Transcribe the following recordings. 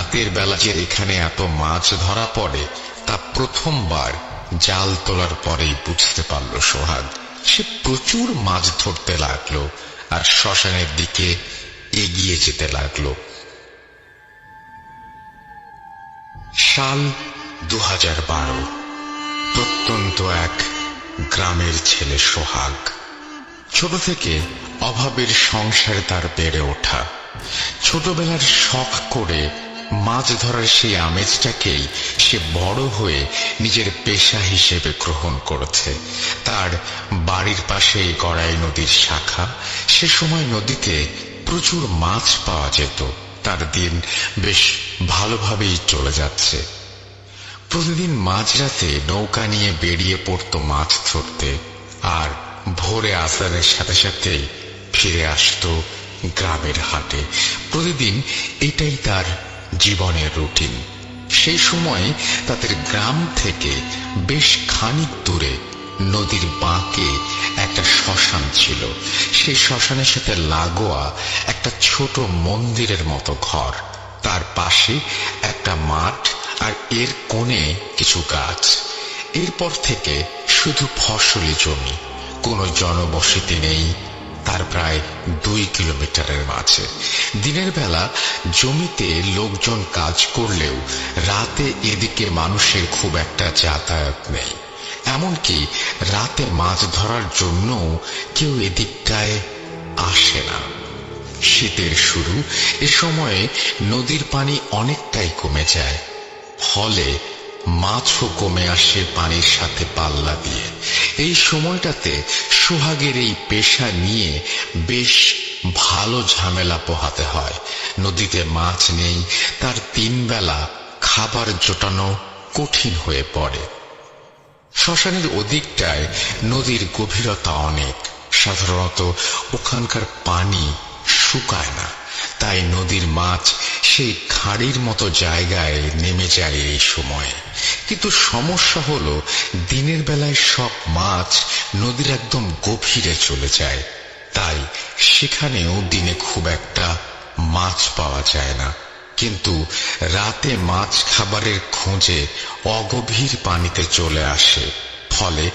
রাতের বেলা যে এখানে এত মাছ ধরা পড়ে তা প্রথমবার জাল তোলার পরেই বুঝতে পারল সোহাগ। সে প্রচুর মাছ ধরতে লাগলো আর শ্মশানের দিকে এগিয়ে যেতে লাগলো। সাল 2012। প্রত্যন্ত এক গ্রামের ছেলে সোহাগ। ছোট থেকে অভাবের সংসারে তার বেড়ে ওঠা। ছোটবেলার শখ করে মাছ ধরার সেই আমেজটাকেই সে বড় হয়ে নিজের পেশা হিসেবে গ্রহণ করেছে। তার বাড়ির পাশে গড়াই নদীর শাখা। সে সময় নদীতে প্রচুর মাছ পাওয়া যেত। তার দিন বেশ ভালোভাবেই চলে যাচ্ছে। প্রতিদিন মাঝরাতে নৌকা নিয়ে বেরিয়ে পড়তো মাছ ধরতে, আর ভোরে আসারের সাথে সাথেই ফিরে আসতো গ্রামের হাটে। প্রতিদিন এটাই তার জীবনের রুটিন। সেই সময় তাদের গ্রাম থেকে বেশ খানিক দূরে নদীর বাঁকে একটা শ্মশান ছিল। সেই শ্মশানের সাথে লাগোয়া একটা ছোট মন্দিরের মতো ঘর, তার পাশে একটা মাঠ, আর এর কোণে কিছু গাছ। এরপর থেকে শুধু ফসলি জমি, কোনো জনবসতি নেই তার প্রায় 2 কিলোমিটারের মাঝে। দিনের বেলা জমিতে লোকজন কাজ করলেও রাতে এদিকে মানুষের খুব একটা যাতায়াত নেই। এমনকি রাতে মাছ ধরার জন্য কেউ এদিকটায় আসে না। শীতের শুরু, এ সময়ে নদীর পানি অনেকটাই কমে যায়, ফলে মাছও কমে আসে পানির সাথে পাল্লা দিয়ে। এই সময়টাতে সোহাগের এই পেশা নিয়ে বেশ ভালো ঝামেলা পোহাতে হয়। নদীতে মাছ নেই, তার 3 বেলা খাবার জোটানো কঠিন হয়ে পড়ে। শ্মশানের ওদিকটায় নদীর গভীরতা অনেক। সাধারণত ওখানকার পানি শুকায় না, তাই নদীর মাছ সেই খাড়ির মতো জায়গায় নেমে যায় এই সময়ে। কিন্তু সমস্যা হলো দিনের বেলায় সব মাছ নদীর একদম গভীরে চলে যায়, তাই সেখানেও দিনে খুব একটা মাছ পাওয়া যায় না। কিন্তু রাতে মাছ খাবারের খোঁজে অগভীর পানিতে চলে আসে, ফলে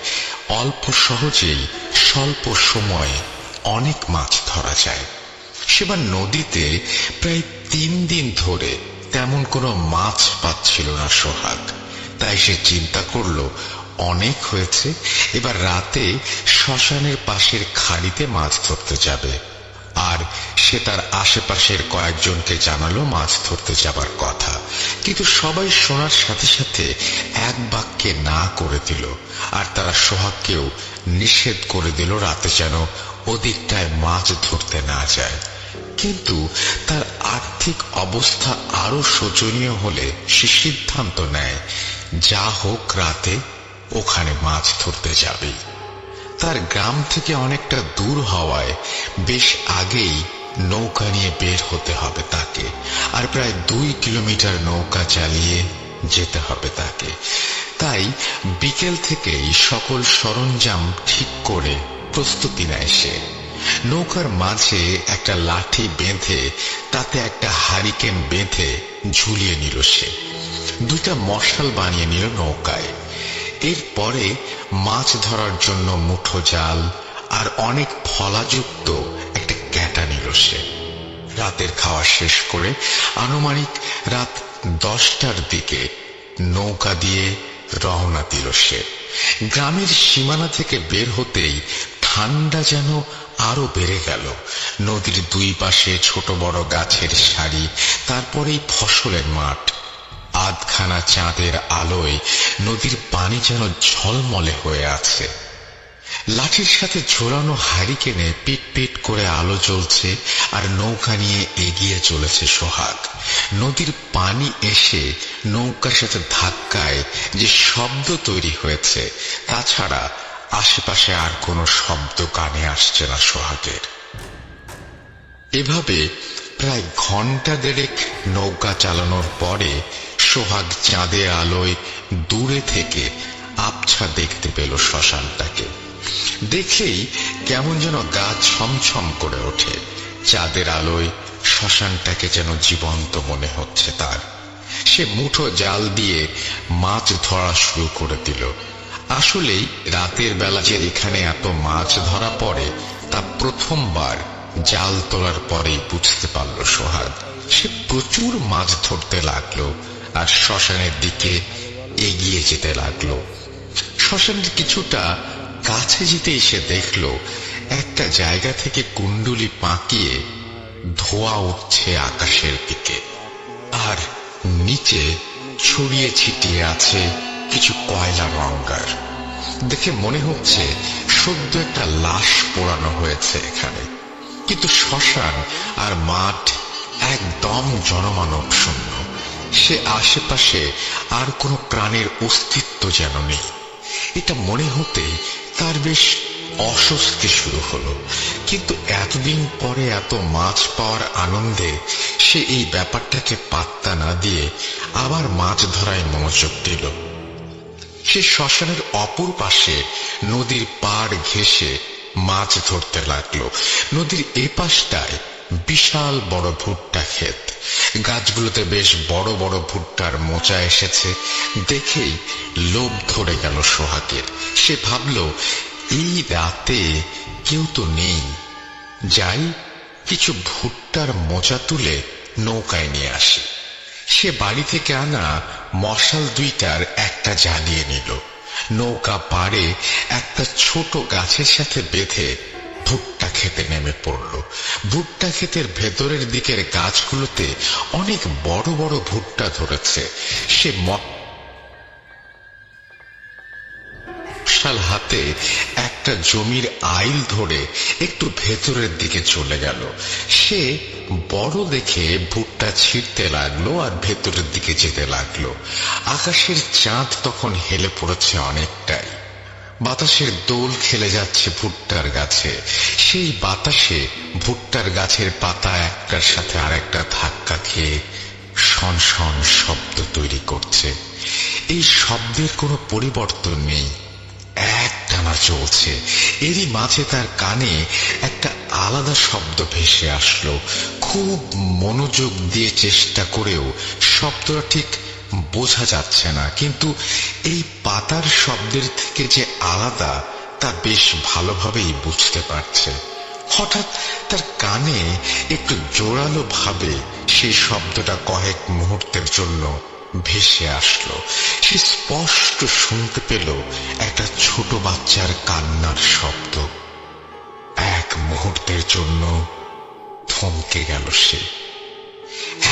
অল্প সহজেই স্বল্প সময়ে অনেক মাছ ধরা যায়। সেবার নদীতে প্রায় 3 দিন ধরে তেমন কোনো মাছ পাচ্ছিল না সোহাগ। তাই সে চিন্তা করলো অনেক হয়েছে, এবার রাতে শ্মশানের পাশের খাড়িতে মাছ ধরতে যাবে। আর সে তার আশেপাশের কয়েকজনকে জানালো মাছ ধরতে যাবার কথা। কিন্তু সবাই শোনার সাথে সাথে এক বাক্যে না করে দিল, আর তারা সোহাগকেও নিষেধ করে দিল রাতে যেন ওদিকটায় মাছ ধরতে না যায়। কিন্তু তার আর্থিক অবস্থা আরো শোচনীয় হলে সে সিদ্ধান্ত নেয় যা হোক রাতে ওখানে মাছ ধরতে যাবে। তার গ্রাম থেকে অনেকটা দূর হওয়ায় বেশ আগেই নৌকা নিয়ে বের হতে হবে তাকে, আর প্রায় 2 কিলোমিটার নৌকা চালিয়ে যেতে হবে তাকে। তাই বিকেল থেকেই সকল সরঞ্জাম ঠিক করে প্রস্তুতি নেয় সে। নৌকার মাঝে একটা লাঠি বেঁধে তাতে একটা হারিকেন বেঁধে ঝুলিয়ে নিল সে। 2টা মশাল বানিয়ে নিল নৌকায়। এরপরে মাছ ধরার জন্য মুঠো জাল আর অনেক ফলাযুক্ত একটা ক্যাটা নিল সে। রাতের খাওয়া শেষ করে আনুমানিক রাত 10টার দিকে নৌকা দিয়ে রওনা দিল সে। গ্রামের সীমানা থেকে বের হতেই ঠান্ডা যেন আরো বেড়ে গেল। নদীর 2 পাশে ছোট বড় গাছের সারি, তারপরেই ফসলের মাঠ। আধখানা চাঁদের আলোয় নদীর পানি যেন ঝলমলে হয়ে আছে। লাঠির সাথে ঝোলানো হারিকেনে পিট পিট করে আলো জ্বলছে, আর নৌকা নিয়ে এগিয়ে চলেছে সোহাগ। নদীর পানি এসে নৌকার সাথে ধাক্কায় যে শব্দ তৈরি হয়েছে, তাছাড়া আশেপাশে আর কোনো শব্দ কানে আসছে না সোহাগের। এভাবে প্রায় ঘন্টা দেড়েক নৌকা চালানোর পরে সোহাগ চাঁদের আলোয় দূরে থেকে আবছা দেখতে পেল শ্মশানটাকে। দেখলেই কেমন যেন গা ছমছম করে ওঠে। চাঁদের আলোয় শ্মশানটাকে যেন জীবন্ত মনে হচ্ছে তার। সে মুঠো জাল দিয়ে মাছ ধরা শুরু করে দিল। আসলেই রাতের বেলা যে এখানে এত মাছ ধরা পড়ে তা প্রথমবার জাল তোলার পরেই বুঝতে পারল সোহাগ। সে প্রচুর মাছ ধরতে লাগলো আর শ্মশানের দিকে এগিয়ে যেতে লাগলো। শ্মশানের কিছুটা কাছে যেতেই সে দেখলো একটা জায়গা থেকে কুণ্ডুলি পাকিয়ে ধোঁয়া উঠছে আকাশের দিকে, আর নিচে ছড়িয়ে ছিটিয়ে আছে কিছু কয়লার অঙ্গার। দেখে মনে হচ্ছে সদ্য একটা লাশ পোড়ানো হয়েছে এখানে। কিন্তু শ্মশান আর মাঠ একদম জনমানব শূন্য। সে আশেপাশে আর কোনো প্রাণের অস্তিত্ব যেন নেই। এটা মনে হতে তার বেশ অস্বস্তি শুরু হলো। কিন্তু এতদিন পরে এত মাছ পাওয়ার আনন্দে সে এই ব্যাপারটাকে পাত্তা না দিয়ে আবার মাছ ধরায় মনোযোগ দিল। সে শ্মশানের অপর পাশে নদীর পাড় ঘেঁষে মাছ ধরতে লাগলো। নদীর এ পাশটায় বিশাল বড় ভুট্টা ক্ষেত। গাছগুলোতে বেশ বড় বড় ভুট্টার মোচা এসেছে। দেখেই লোভ ধরে গেল সোহাগের। সে ভাবল, এই রাতে কেউ তো নেই, যাই কিছু ভুট্টার মোচা তুলে নৌকায় নিয়ে আসি। সে বাড়ি থেকে আনা মশাল দুইটার একটা জ্বালিয়ে নিল। নৌকা পাড়ে একটা ছোট গাছের সাথে বেঁধে ভুট্টা খেতে নেমে পড়ল। ভুট্টা ক্ষেতের ভেতরের দিকের গাছগুলোতে অনেক বড় বড় ভুট্টা ধরেছে। সে মশাল হাতে একটা জমির আইল ধরে একটু ভেতরের দিকে চলে গেল। সে বড় দেখে ভুট্টা ছিঁড়তে লাগলো আর ভেতরের দিকে যেতে লাগলো। আকাশের চাঁদ তখন হেলে পড়েছে অনেকটাই। বাতাসের দোল খেলে যাচ্ছে ভুট্টার গাছে। সেই বাতাসে ভুট্টার গাছের পাতা একটার সাথে আরেকটা ধাক্কা খেয়ে শন শন শব্দ তৈরি করছে। এই শব্দের কোনো পরিবর্তন নেই, একটানা চলছে। এরই মাঝে তার কানে একটা আলাদা শব্দ ভেসে আসলো। খুব মনোযোগ দিয়ে চেষ্টা করেও শব্দটা ঠিক বোঝা যাচ্ছে না, কিন্তু এই পাতার শব্দের থেকে যে আলাদা তা বেশ ভালোভাবেই বুঝতে পারছে। হঠাৎ তার কানে একটু জোরালো ভাবে সেই শব্দটা কয়েক মুহূর্তের জন্য ভেসে আসলো। সে স্পষ্ট শুনতে পেল একটা ছোট বাচ্চার কান্নার শব্দ। এক মুহূর্তের জন্য থমকে গেল সে।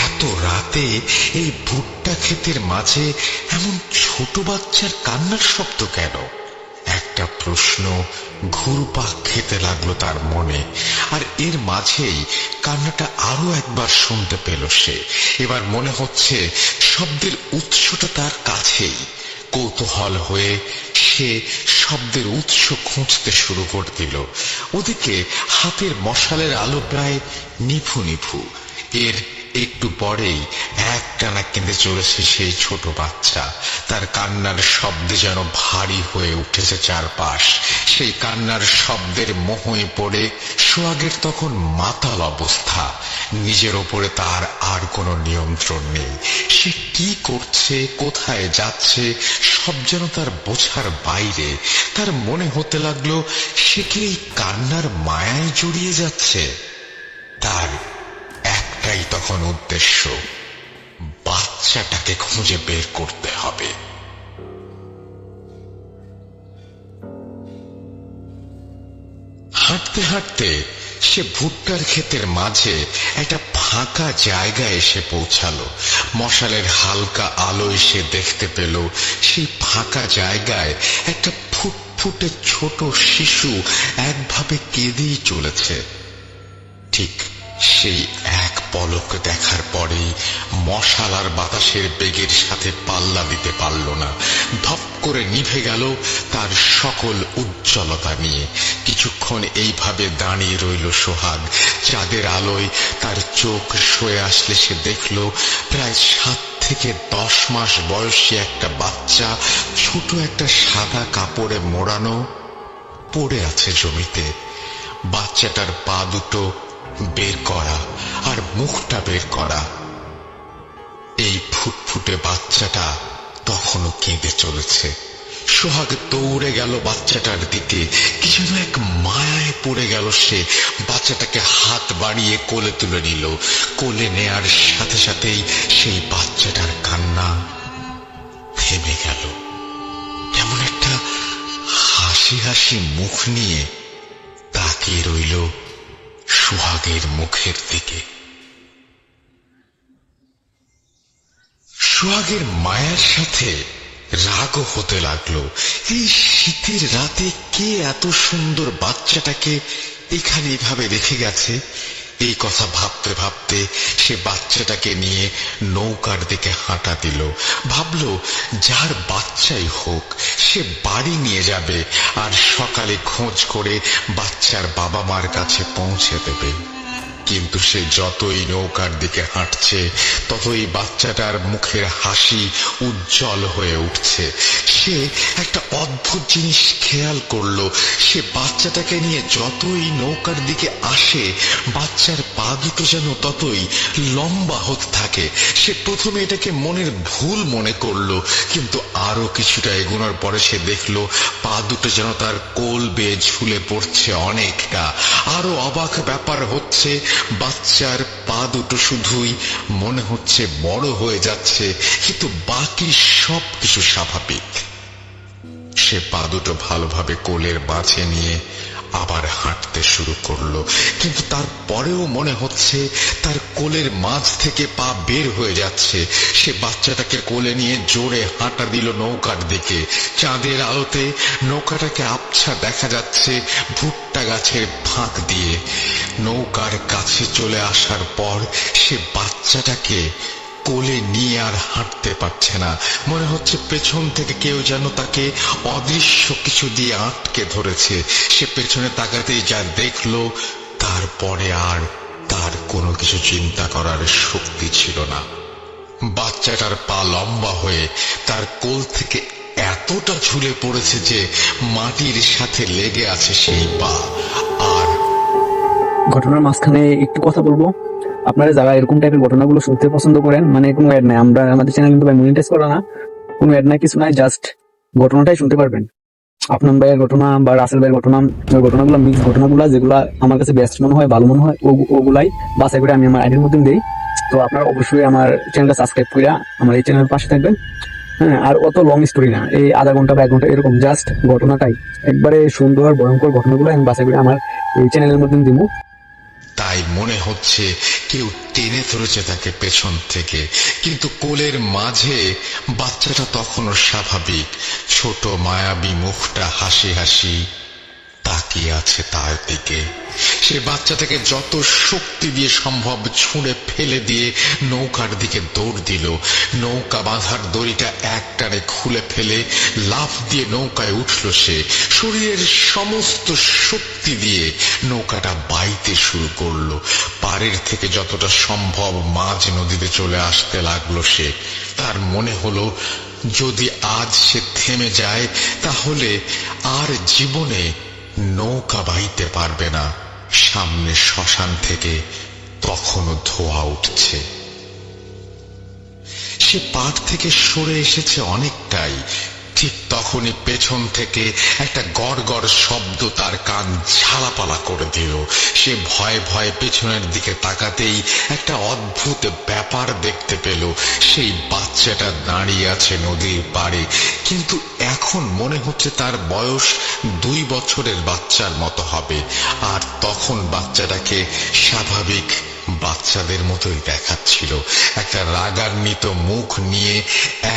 এত রাতে এই ভুট্টা ক্ষেতের মাঝে এমন ছোট বাচ্চার কান্নার শব্দ কেন? একটা প্রশ্ন ঘুরপাক খেতে লাগলো তার মনে। আর এর মাঝেই কান্নাটা আরো একবার শুনতে পেল সে। এবার মনে হচ্ছে শব্দের উৎসটা তার কাছেই। কৌতূহল হয়ে সে শব্দের উৎস খুঁজতে শুরু করে দিল। ওদিকে হাতের মশালের আলো প্রায় নিভু নিভু। এর একটু পরেই একটানা কেঁদে চলেছে সেই ছোট বাচ্চা। তার কান্নার শব্দে যেন ভারী হয়ে উঠেছে চারপাশ। সেই কান্নার শব্দের মোহে পড়ে সোহাগের তখন মাতাল অবস্থা। নিজের ওপরে তার আর কোনো নিয়ন্ত্রণ নেই। সে কি করছে, কোথায় যাচ্ছে, সব যেন তার বোঝার বাইরে। তার মনে হতে লাগলো সে কি এই কান্নার মায়ায় জড়িয়ে যাচ্ছে। তার একটাই তখন উদ্দেশ্য, বাচ্চাটাকে খুঁজে বের করতে হবে। হাঁটতে হাঁটতে সে ভুট্টার ক্ষেতের মাঝে একটা ফাঁকা জায়গায় এসে পৌঁছালো। মশালের হালকা আলোয় সে দেখতে পেল সেই ফাঁকা জায়গায় একটা ফুটফুটে ছোট শিশু একভাবে কেঁদেই চলেছে। ঠিক সেই এক পলক দেখার পরেই মশাল আর বাতাসের বেগের সাথে পাল্লা দিতে পারল না। ধপ করে নিভে গেল তার সকল উজ্জ্বলতা নিয়ে। কিছুক্ষণ এইভাবে দাঁড়িয়ে রইল সোহাগ। চাঁদের আলোয় তার চোখ সয়ে আসলে সে দেখল প্রায় 7 থেকে 10 মাস বয়সী একটা বাচ্চা ছোট একটা সাদা কাপড়ে মোড়ানো পড়ে আছে জমিতে। বাচ্চাটার পা দুটো বের করা আর মুখটা বের করা। এই ফুটফুটে বাচ্চাটা তখনও কেঁদে চলেছে। সোহাগ দৌড়ে গেল বাচ্চাটার দিকে, কি যেন এক মায়ায় পড়ে গেল সে। বাচ্চাটাকে হাত বাড়িয়ে কোলে তুলে নিল। কোলে নেয়ার সাথে সাথেই সেই বাচ্চাটার কান্না থেমে গেল। এমন একটা হাসি হাসি মুখ নিয়ে তাকিয়ে রইল সোহাগের মুখের দিকে। সোহাগের মায়ের সাথে রাগও হতে লাগলো। এই শীতের রাতে কে এত সুন্দর বাচ্চাটাকে এখানে এভাবে রেখে গেছে? এই কথা ভাবতে ভাবতে সে বাচ্চাটাকে নিয়ে নৌকার দিকে হাঁটা দিল। ভাবলো যার বাচ্চাই হোক সে বাড়ি নিয়ে যাবে আর সকালে খোঁজ করে বাচ্চার বাবা মার কাছে পৌঁছে দেবে। কিন্তু সে যতই নৌকার দিকে হাঁটছে ততই বাচ্চাটার মুখের হাসি উজ্জ্বল হয়ে উঠছে। সে একটা অদ্ভুত জিনিস খেয়াল করলো, সে বাচ্চাটাকে নিয়ে যতই নৌকার দিকে আসে বাচ্চার পা দুটো যেন ততই লম্বা হতে থাকে। সে প্রথমে এটাকে মনের ভুল মনে করলো, কিন্তু আরো কিছুটা এগোনোর পরে সে দেখলো পা দুটো যেন তার কোল বেয়ে ঝুলে পড়ছে অনেকটা। আরো অবাক ব্যাপার হচ্ছে, বাচ্চার পা দুটো শুধুই মনে হচ্ছে বড় হয়ে যাচ্ছে, কিন্তু বাকি সব কিছু স্বাভাবিক। সে পা দুটো ভালোভাবে কোলের মাঝে নিয়ে আবার হাঁটতে শুরু করলো, কিন্তু তারপরেও মনে হচ্ছে তার কোলের মাঝ থেকে পা বের হয়ে যাচ্ছে। সে বাচ্চাটাকে কোলে নিয়ে জোরে হাঁটা দিল নৌকার দিকে। চাঁদের আলোতে নৌকাটাকে আবছা দেখা যাচ্ছে ভুট্টা গাছের ফাঁক দিয়ে। নৌকার কাছে চলে আসার পর সে বাচ্চাটাকে কোলে নিয়ে আর হাঁটতে পারছে না। মনে হচ্ছে পেছন থেকে কেউ যেন তাকে অদৃশ্য কিছু দিয়ে আটকে ধরেছে। সে পেছনে তাকাতেই যা দেখলো, তারপরে আর তার কোনো কিছু চিন্তা করার শক্তি ছিল না। বাচ্চাটার পা লম্বা হয়ে তার কোল থেকে এতটা ঝুলে পড়েছে যে মাটির সাথে লেগে আছে সেই পা। আর ঘটনার মাঝখানে একটু কথা বলবো। আপনারা যারা এরকম টাইপের ঘটনাগুলো শুনতে পছন্দ করেন, মানে কোনো অ্যাড নাই, আমাদের চ্যানেল কিন্তু ভাই মনিটাইজ করা না, কোনো অ্যাড নাই, কিছু নাই, জাস্ট ঘটনাটাই শুনতে পারবেন। আপনার ভাইয়ের ঘটনা বা রাসেল ভাইয়ের ঘটনা, ওই ঘটনাগুলো মিক্স ঘটনাগুলো যেগুলো আমার কাছে বেস্ট মনে হয়, ভালো মনে হয়, ওগুলাই বাছাই করে আমি আমার আইডির মধ্যে দিই। তো আপনারা অবশ্যই আমার চ্যানেলটা সাবস্ক্রাইব করে আমার এই চ্যানেলের পাশে থাকবেন। হ্যাঁ, আর অত লং স্টোরি না, এই আধা ঘন্টা বা 1 ঘন্টা এরকম জাস্ট ঘটনাটাই একবারে সুন্দর ভয়ঙ্কর ঘটনাগুলো আমি বাছাই করে আমার এই চ্যানেলের মধ্যে দিব। তাই মনে হচ্ছে কেউ টেনে ধরেছে তাকে পেছন থেকে, কিন্তু কোলের মাঝে বাচ্চাটা তখনও স্বাভাবিক। ছোট মায়াবী মুখটা হাসি হাসি তাকিয়ে আছে তার দিকে। সে বাচ্চাটাকে যত শক্তি দিয়ে সম্ভব ছুঁড়ে ফেলে দিয়ে নৌকার দিকে দৌড় দিল। নৌকা বাঁধার দড়িটা একটানে খুলে ফেলে লাফ দিয়ে নৌকায় উঠল সে। শরীরের সমস্ত শক্তি দিয়ে নৌকাটা বাইতে শুরু করলো। পাড়ের থেকে যতটা সম্ভব মাঝ নদীতে চলে আসতে লাগলো সে। তার মনে হলো যদি আজ সে থেমে যায় তাহলে আর জীবনে নৌকা বাইতে পারবে না। সামনে শ্মশান থেকে তখনও ধোঁয়া উঠছে। সে পাড় থেকে সরে এসেছে অনেকটাই। ঠিক তখনই পেছন থেকে একটা গড় গড় শব্দ তার কান ঝালাপালা করে দিল। সে ভয়ে ভয়ে পেছনের দিকে তাকাতেই একটা অদ্ভুত ব্যাপার দেখতে পেল। সেই বাচ্চাটা দাঁড়িয়ে আছে নদীর পাড়ে, কিন্তু এখন মনে হচ্ছে তার বয়স 2 বছরের বাচ্চার মতো হবে। আর তখন বাচ্চাটাকে স্বাভাবিক বাচ্চাদের মতোই দেখাচ্ছিল। একটা রাগান্বিত মুখ নিয়ে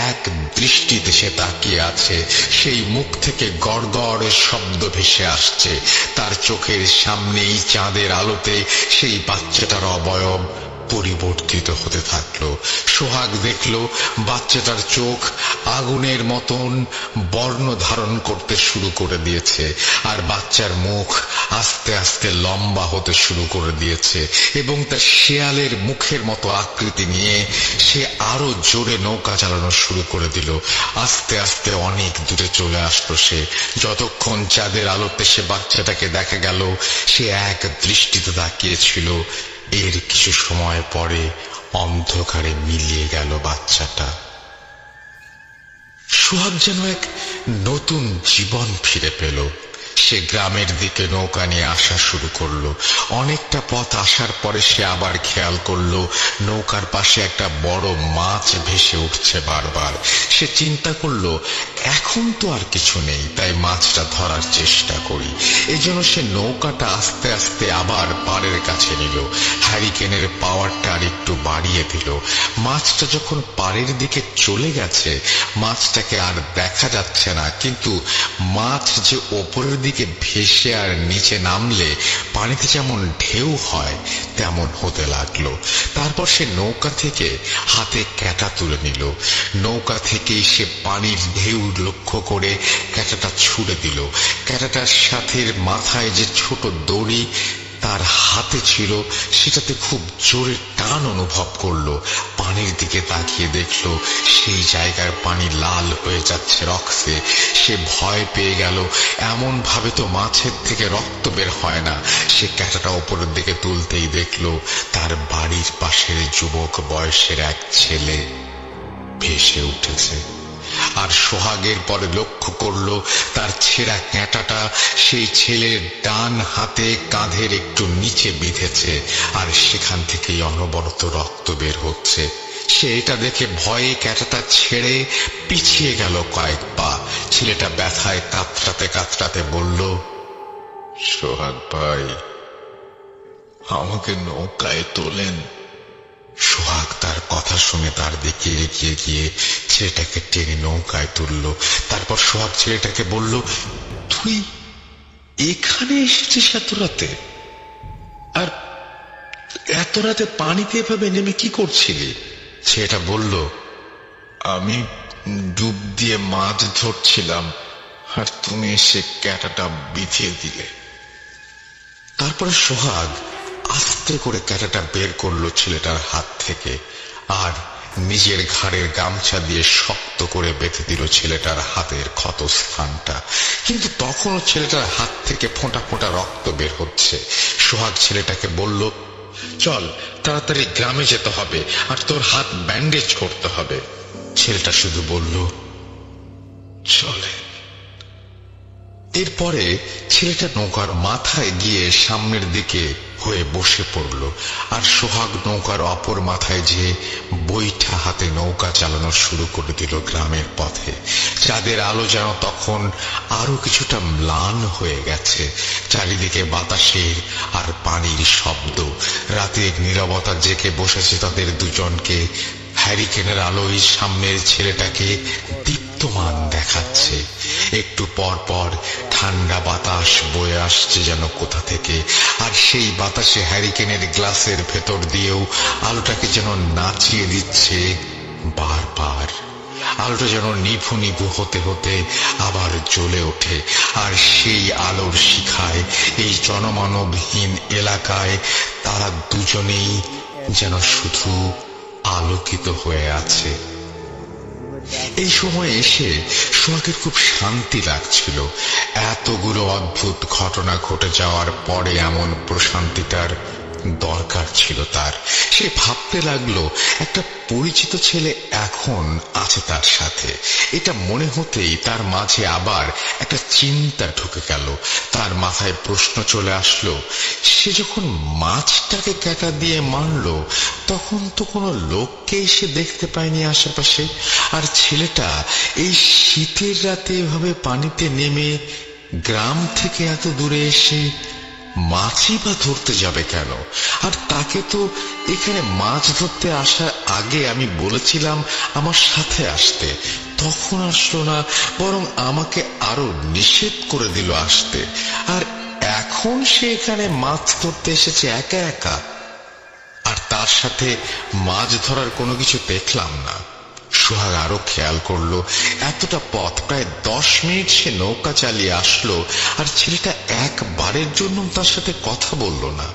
এক দৃষ্টিতে সে তাকিয়ে আছে। সেই মুখ থেকে গড় গড় শব্দ ভেসে আসছে। তার চোখের সামনেই চাঁদের আলোতে সেই বাচ্চাটার অবয়ব পরিবর্তিত হতে থাকলো। সোহাগ দেখলো বাচ্চাটার চোখ আগুনের মতন বর্ণ ধারণ করতে শুরু করে দিয়েছে, আর বাচ্চার মুখ আস্তে আস্তে লম্বা হতে শুরু করে দিয়েছে, এবং তার শেয়ালের মুখের মতো আকৃতি নিয়ে সে আরো জোরে নৌকা চালানো শুরু করে দিল। আস্তে আস্তে অনেক দূরে চলে আসলো সে। যতক্ষণ চাঁদের আলোতে সে বাচ্চাটাকে দেখা গেল, সে এক দৃষ্টিতে তাকিয়েছিল। এর কিছু সময় পরে অন্ধকারে মিলিয়ে গেল বাচ্চাটা। সোহাগ যেন এক নতুন জীবন ফিরে পেল। সে গ্রামের দিকে নৌকা নিয়ে আসা শুরু করলো। অনেকটা পথ আসার পরে সে আবার খেয়াল করলো নৌকার পাশে একটা বড় মাছ ভেসে উঠছে বারবার। সে চিন্তা করলো এখন তো আর কিছু নেই, তাই মাছটা ধরার চেষ্টা করি। এজন্য সে নৌকাটা আস্তে আস্তে আবার পাড়ের কাছে নিল, হ্যারিকেনের পাওয়ারটা আর একটু বাড়িয়ে দিল। মাছটা যখন পাড়ের দিকে চলে গেছে, মাছটাকে আর দেখা যাচ্ছে না, কিন্তু মাছ যে ওপরের দিকে ভেসে আর নিচে নামলে পানিতে যেমন ঢেউ হয় তেমন হতে লাগলো। তারপর সে নৌকা থেকে হাতে ক্যাটা তুলে নিল। নৌকা থেকেই সে পানির ঢেউ লক্ষ্য করে ক্যাটাটা ছুড়ে দিল। ক্যাটাটার সাথে মাথায় যে ছোট দড়ি তার হাতে ছিল, সেটাতে খুব জোরে টান অনুভব করলো। পানির দিকে তাকিয়ে দেখলো সেই জায়গার পানি লাল হয়ে যাচ্ছে রক্তে। সে ভয় পেয়ে গেল, এমন ভাবে তো মাছের থেকে রক্ত বের হয় না। সে ক্যাটাটা ওপরের দিকে তুলতেই দেখলো তার বাড়ির পাশের যুবক বয়সের এক ছেলে ভেসে উঠেছে। আর সোহাগের পরে লক্ষ্য করলো তার ছেঁড়া ক্যাঁটাটা সেই ছেলের ডান হাতে কাঁধের একটু নিচে বিঁধেছে, আর সেখান থেকেই অনবরত রক্ত বের হচ্ছে। সে এটা দেখে ভয়ে ক্যাঁটাটা ছেড়ে পিছিয়ে গেল কয়েক পা। ছেলেটা ব্যথায় কাতরাতে কাতরাতে বলল, সোহাগ ভাই, আমাকে নৌকায় তোলেন। সোহাগ তার কথা শুনে তার দিকে এগিয়ে গিয়ে ছেলেটাকে টেনে নৌকায় তুলল। তারপর সোহাগ ছেলেটাকে বলল, তুই এখানে এসেছিস এত রাতে? আর এত রাতে পানিতে এভাবে নেমে কি করছিলি? ছেলেটা বলল, আমি ডুব দিয়ে মাছ ধরছিলাম, আর তুমি এসে ক্যাটাটা বিছিয়ে দিলে। তারপরে সোহাগ আস্তে করে ক্যাটাটা বের করলো ছেলেটার হাত থেকে, আর নিজের ঘাড়ের গামছা দিয়ে শক্ত করে বেঁধে দিল ছেলেটার হাতের ক্ষতস্থানটা। কিন্তু তখনও ছেলেটার হাত থেকে ফোঁটা ফোঁটা রক্ত বের হচ্ছে। সোহাগ ছেলেটাকে বলল, চল তাড়াতাড়ি গ্রামে যেতে হবে, আর তোর হাত ব্যান্ডেজ করতে হবে। ছেলেটা শুধু বলল, চলে। এরপরে ছেলেটা নৌকার মাথায় গিয়ে সামনের দিকে হয়ে বসে পড়ল, আর সোহাগ নৌকার অপর মাথায় যেয়ে বৈঠা হাতে নৌকা চালানো শুরু করে দিল গ্রামের পথে। চাঁদের আলো যেন তখন আরো কিছুটা ম্লান হয়ে গেছে। চারিদিকে বাতাসের আর পানির শব্দ। রাতের নীরবতা জেগে বসেছে তাদের দুজনকে। হ্যারিকেনের আলোয় সামনের ছেলেটাকে দীপ্তমান দেখাচ্ছে। একটু পর পর ঠান্ডা বাতাস বয়ে আসছে যেন কোথা থেকে, আর সেই বাতাসে হ্যারিকেনের গ্লাসের ভেতর দিয়েও আলোটাকে যেন নাচিয়ে দিচ্ছে বারবার। আলোটা যেন নিভু নিভু হতে হতে আবার জ্বলে ওঠে, আর সেই আলোর শিখায় এই জনমানবহীন এলাকায় তারা দুজনেই যেন শুধু আলোকিত হয়ে আছে। এই সময় এসে সোহাগের খুব শান্তি লাগছিল। এতগুলো অদ্ভুত ঘটনা ঘটে যাওয়ার পরে এমন প্রশান্তিটার দরকার ছিল তার। সে ভাবতে লাগলো একটা পরিচিত ছেলে এখন আছে তার সাথে। এটা মনে হতেই তার মাঝে আবার একটা চিন্তা ঢুকে গেল। তার মাথায় প্রশ্ন চলে আসলো, সে যখন মাছটাকে ক্যাটা দিয়ে মারলো তখন তো কোনো লোককেই সে দেখতে পায়নি আশেপাশে, আর ছেলেটা এই শীতের রাতে এভাবে পানিতে নেমে গ্রাম থেকে এত দূরে এসে মাছই বা ধরতে যাবে কেন? আর তাকে তো এখানে মাছ ধরতে আসার আগে আমি বলেছিলাম আমার সাথে আসতে, তখন আসলো না, বরং আমাকে আরো নিষেধ করে দিল আসতে। আর এখন সে এখানে মাছ ধরতে এসেছে একা একা। আর তার সাথে মাছ ধরার কোনো কিছু দেখলাম না। সোহাগ আরো খেয়াল করলো এতটা পথ প্রায় 10 মিনিট সে নৌকা চালিয়ে আসলো, আর ছেলেটা একবারের জন্য তার সাথে কথা বলল না।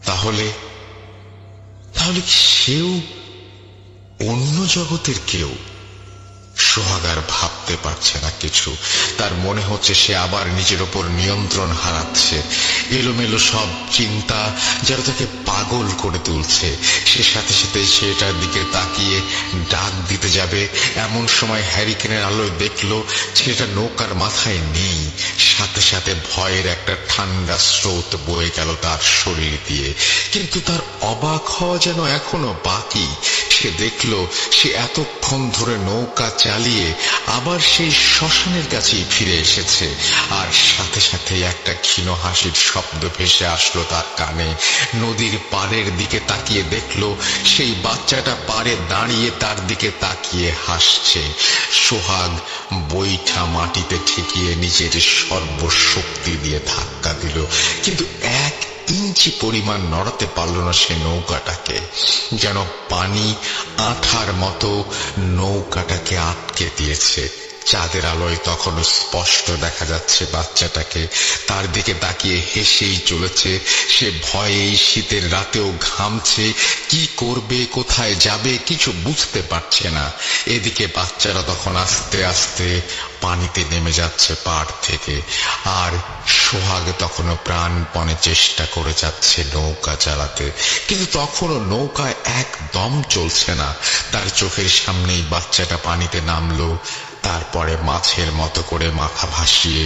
তাহলে তাহলে কি সেও অন্য জগতের কেউ? সোহাগ আর ভাবতে পারছে না কিছু। তার মনে হচ্ছে সে আবার নিজের ওপর নিয়ন্ত্রণ হারাচ্ছে। এলোমেলো সব চিন্তা যেন তাকে পাগল করে তুলছে। সে সাথে সাথে সেটার দিকে তাকিয়ে ডাক দিতে যাবে, এমন সময় হ্যারিকেনের আলোয় দেখলো ছেলেটা নৌকার মাথায় নেই। সাথে সাথে ভয়ের একটা ঠান্ডা স্রোত বয়ে গেল তার শরীর দিয়ে। কিন্তু তার অবাক হওয়া যেন এখনো বাকি। সে দেখলো সে এতক্ষণ ধরে নৌকা চালিয়ে আবার সেই শ্মশানের কাছেই ফিরে এসেছে। আর সাথে সাথে একটা ক্ষীণ হাসির শব্দ ভেসে আসলো তার কানে। নদীর পাড়ের দিকে তাকিয়ে দেখলো সেই বাচ্চাটা পাড়ে দাঁড়িয়ে তার দিকে তাকিয়ে হাসছে। সোহাগ বৈঠা মাটিতে ঠেকিয়ে নিজের সর্বশক্তি দিয়ে ধাক্কা দিল, কিন্তু 1 ইঞ্চি পরিমাণ নড়াতে পারল না সে নৌকাটাকে। যেন পানি আঠার মতো নৌকাটাকে আটকে দিয়েছে। চাঁদের আলোয় তখনও স্পষ্ট দেখা যাচ্ছে বাচ্চাটাকে। তার দিকে তাকিয়ে হেসেই চলেছে। সে ভয়ে শীতের রাতেও ঘামছে। কি করবে, কোথায় যাবে কিছু বুঝতে পারছে না। এদিকে বাচ্চারা তখন আস্তে আস্তে পানিতে নেমে যাচ্ছে পাড় থেকে। আর সোহাগ তখনও প্রাণপণে চেষ্টা করে যাচ্ছে নৌকা চালাতে, কিন্তু তখনও নৌকা একদম চলছে না। তার চোখের সামনেই বাচ্চাটা পানিতে নামলো। তারপরে মাছের মতো করে মাথা ভাসিয়ে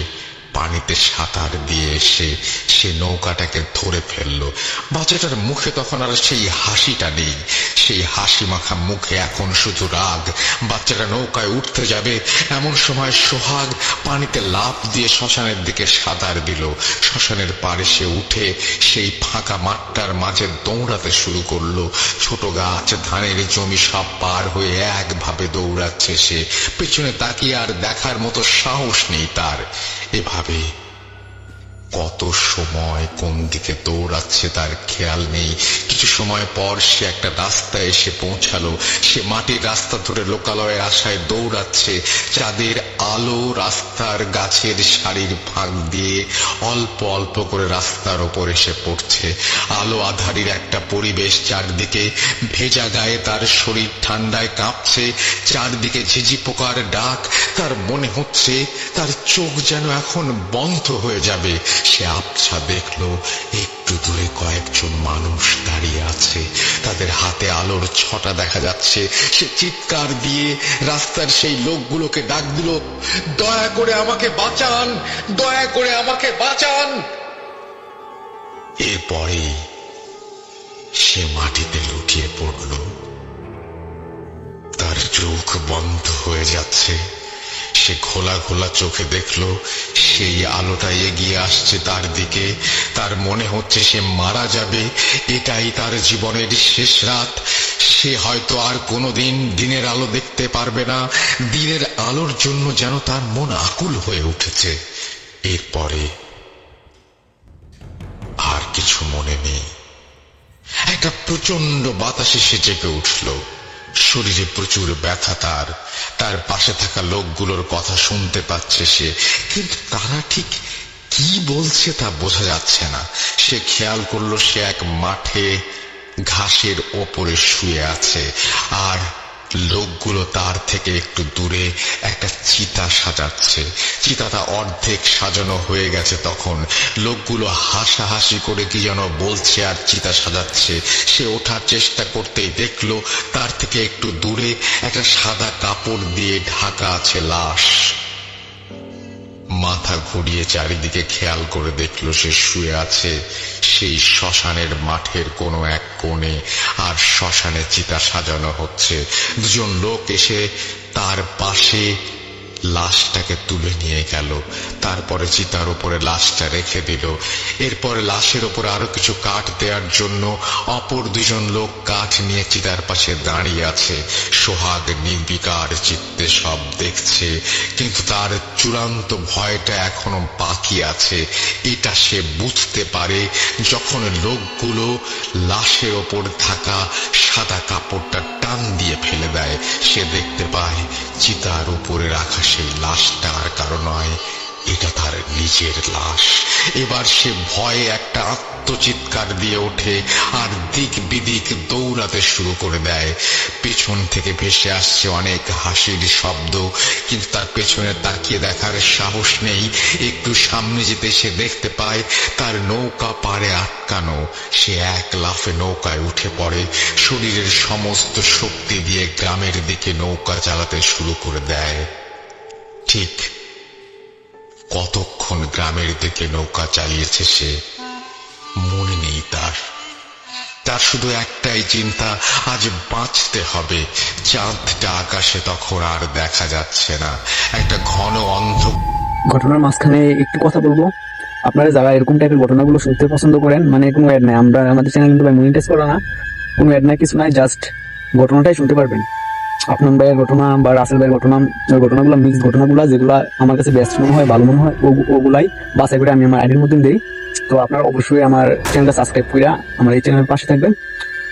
পানিতে সাঁতার দিয়ে এসে সে নৌকাটাকে ধরে ফেললো। বাচ্চাটার মুখে তখন আর সেই হাসিটা নেই। সেই হাসি মাখা মুখে এখন শুধু রাগ। বাচ্চাটা নৌকায় উঠতে যাবে, এমন সময় সোহাগ পানিতে লাফ দিয়ে শ্মশানের দিকে সাঁতার দিল। শ্মশানের পাড়ে সে উঠে সেই ফাঁকা মাঠটার মাঝে দৌড়াতে শুরু করলো। ছোট গাছ, ধানের জমি সব পার হয়ে একভাবে দৌড়াচ্ছে সে। পেছনে তাকিয়ে আর দেখার মতো সাহস নেই তার। এভাবে কত সময় কোন দিকে দৌড়াচ্ছে তার খেয়াল নেই। কিছু সময় পর সে একটা রাস্তায় এসে পৌঁছালো। সে মাটির রাস্তা ধরে লোকালয়ের আশায় দৌড়াচ্ছে। চাঁদের আলো রাস্তার গাছের সারির ফাঁক দিয়ে অল্প অল্প করে রাস্তার ওপর এসে পড়ছে। আলো আধারির একটা পরিবেশ চারদিকে। ভেজা গায়ে তার শরীর ঠান্ডায় কাঁপছে। চারদিকে ঝিঝি পোকার ডাক। তার মনে হচ্ছে তার চোখ যেন এখন বন্ধ হয়ে যাবে। সে আবছা দেখলো একটু দূরে কয়েকজন মানুষ দাঁড়িয়ে আছে। তাদের হাতে আলোর ছটা দেখা যাচ্ছে। সে চিৎকার দিয়ে রাস্তার সেই লোকগুলোকে ডাক দিল, দয়া করে আমাকে বাঁচান, দয়া করে আমাকে বাঁচান। এরপরেই সে মাটিতে লুটিয়ে পড়ল। তার চোখ বন্ধ হয়ে যাচ্ছে। সে ঘোলা ঘোলা চোখে দেখলো সেই আলোটা এগিয়ে আসছে তার দিকে। তার মনে হচ্ছে সে মারা যাবে। এটাই তার জীবনের শেষ রাত। সে হয়তো আর কোনোদিন দিনের আলো দেখতে পারবে না। দিনের আলোর জন্য যেন তার মন আকুল হয়ে উঠেছে। এরপরে আর কিছু মনে নেই। একটা প্রচন্ড বাতাসে সে জেগে উঠল। শরীরে প্রচুর ব্যথা তার। তার পাশে থাকা লোকগুলোর কথা শুনতে পাচ্ছে সে, কিন্তু তারা ঠিক কি বলছে তা বোঝা যাচ্ছে না। সে খেয়াল করলো সে এক মাঠে ঘাসের ওপরে শুয়ে আছে, আর লোকগুলো তার থেকে একটু দূরে একটা চিতা সাজাচ্ছে। চিতাটা অর্ধেক সাজানো হয়ে গেছে তখন। লোকগুলো হাসাহাসি করে কি যেন বলছে আর চিতা সাজাচ্ছে। সে ওঠার চেষ্টা করতেই দেখলো তার থেকে একটু দূরে একটা সাদা কাপড় দিয়ে ঢাকা আছে লাশ। মাথা ঘুরিয়ে চারিদিকে খেয়াল করে দেখলো সে শুয়ে আছে সেই শ্মশানের মাঠের কোনো এক কোণে, আর শ্মশানে চিতা সাজানো হচ্ছে। দুজন লোক এসে তার পাশে লাশটাকে তুলে নিয়ে গেল। তারপরে চিতার উপরে লাশটা রেখে দিল। এরপরে লাশের উপরে আরো কিছু কাঠ দেওয়ার জন্য অপর দুজন লোক কাঠ নিয়ে চিতার পাশে দাঁড়িয়ে আছে। সোহাগ নির্বিকার চিত্তে সব দেখছে, কিন্তু তার চূড়ান্ত ভয়টা এখনো বাকি আছে। এটা সে বুঝতে পারে যখন লোকগুলো লাশের ওপর থাকা সাদা কাপড়টা টান দিয়ে ফেলে দেয়। সে দেখতে পায় চিতার উপরে রাখা সেই লাশটা আর কারো নয়, এটা তার নিজের লাশ। এবার সে ভয়ে একটা আত্মচিৎকার দিয়ে ওঠে আর দিক বিদিক দৌড়াতে শুরু করে দেয়। পেছন থেকে ভেসে আসছে অনেক হাসির শব্দ, কিন্তু তার পেছনে তাকিয়ে দেখার সাহস নেই। একটু সামনে যেতে সে দেখতে পায় তার নৌকা পাড়ে আটকানো। সে এক লাফে নৌকায় উঠে পড়ে, শরীরের সমস্ত শক্তি দিয়ে গ্রামের দিকে নৌকা চালাতে শুরু করে দেয়। ঠিক কতক্ষণ গ্রামের দিকে নৌকা চালিয়েছে সে মনে নেই তার। তার শুধু একটাই চিন্তা, আজ বাঁচতে হবে। চাঁদটা আকাশে তখন আর দেখা যাচ্ছে না, একটা ঘন অন্ধ। ঘটনার মাঝখানে একটু কথা বলবো। আপনারা যারা এরকম টাইপের ঘটনাগুলো শুনতে পছন্দ করেন, মানে কোনো অ্যাড নাই, আমরা আমাদের চ্যানেল কিন্তু মনিটাইজ করা না, কোনো অ্যাড নাই, কিছু নাই, জাস্ট ঘটনাটাই শুনতে পারবেন। আপনার ভাইয়ের ঘটনা বা রাসেল ভাইয়ের ঘটনা, ওই ঘটনাগুলো মিক্স ঘটনাগুলো যেগুলো আমার কাছে বেস্ট মনে হয়, ভালো মনে হয়, ওগুলাই বাছাই করে আমি আমার আইডির মধ্যে দিই। তো আপনারা অবশ্যই আমার চ্যানেলটা সাবস্ক্রাইব করে আমার এই চ্যানেলের পাশে থাকবেন।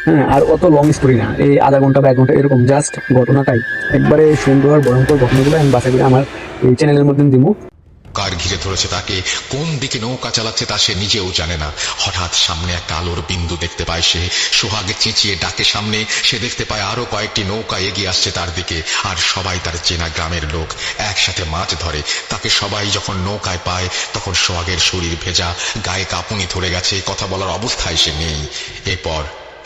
হ্যাঁ, আর অত লং স্টোরি না, এই আধা ঘন্টা বা 1 ঘন্টা এরকম, জাস্ট ঘটনাটাই একবারে সুন্দর ভয়ঙ্কর ঘটনাগুলো আমি বাছাই করে আমার এই চ্যানেলের মধ্যে দিব। কার ঘিরে ধরেছে তাকে, কোন দিকে নৌকা চালাচ্ছে তা সে নিজেও জানে না। হঠাৎ সামনে একটা আলোর বিন্দু দেখতে পায় সে। সোহাগে চেঁচিয়ে ডাকে সামনে। সে দেখতে পায় আরো কয়েকটি নৌকা এগিয়ে আসছে তার দিকে, আর সবাই তার চেনা গ্রামের লোক, একসাথে মাছ ধরে। তাকে সবাই যখন নৌকায় পায় তখন সোহাগের শরীর ভেজা, গায়ে কাঁপুনি ধরে গেছে, কথা বলার অবস্থায় সে নেই। এরপর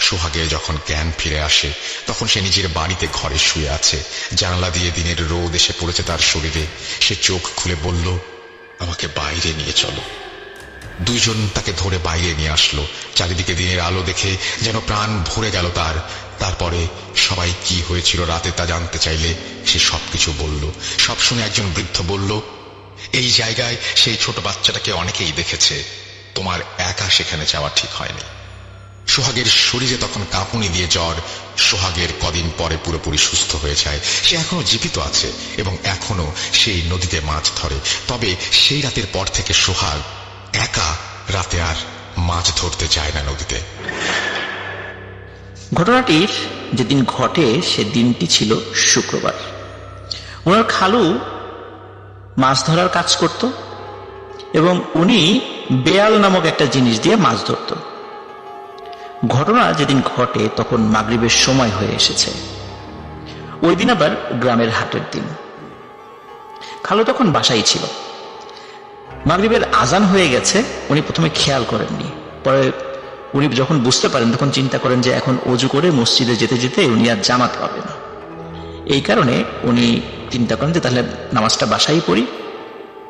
সোহাগের যখন জ্ঞান ফিরে আসে তখন সে নিজের বাড়িতে ঘরে শুয়ে আছে। জানালা দিয়ে দিনের রোদ এসে পড়েছে তার শরীরে। সে চোখ খুলে বলল, আমাকে বাইরে নিয়ে চলো। দুইজন তাকে ধরে বাইরে নিয়ে আসলো। চারিদিকে দিনের আলো দেখে যেন প্রাণ ভরে গেল তার। তারপরে সবাই কি হয়েছিল রাতে তা জানতে চাইলে সে সবকিছু বলল। সব শুনে একজন বৃদ্ধ বলল, এই জায়গায় সেই ছোট বাচ্চাটাকে অনেকেই দেখেছে, তোমার একা সেখানে যাওয়া ঠিক হয়নি। সোহাগের শরীরে তখন কাঁপুনি দিয়ে জ্বর। সোহাগের কদিন পরে পুরোপুরি সুস্থ হয়ে যায়। সে এখনো জীবিত আছে এবং এখনো সেই নদীতে মাছ ধরে। তবে সেই রাতের পর থেকে সোহাগ একা রাতে আর মাছ ধরতে যায় না নদীতে। ঘটনাটির যেদিন ঘটে সে দিনটি ছিল শুক্রবার। ওনার খালু মাছ ধরার কাজ করত এবং উনি বেয়াল নামক একটা জিনিস দিয়ে মাছ ধরত। ঘটনা যেদিন ঘটে তখন মাগরিবের সময় হয়ে এসেছে। ওই দিন আবার গ্রামের হাটের দিন। খালু তখন বাসায় ছিল। মাগরিবের আজান হয়ে গেছে, উনি প্রথমে খেয়াল করেননি। পরে উনি যখন বুঝতে পারেন তখন চিন্তা করেন যে এখন অজু করে মসজিদে যেতে যেতে উনি আর জামাত পাবে না। এই কারণে উনি চিন্তা করেন যে তাহলে নামাজটা বাসায় পড়ি,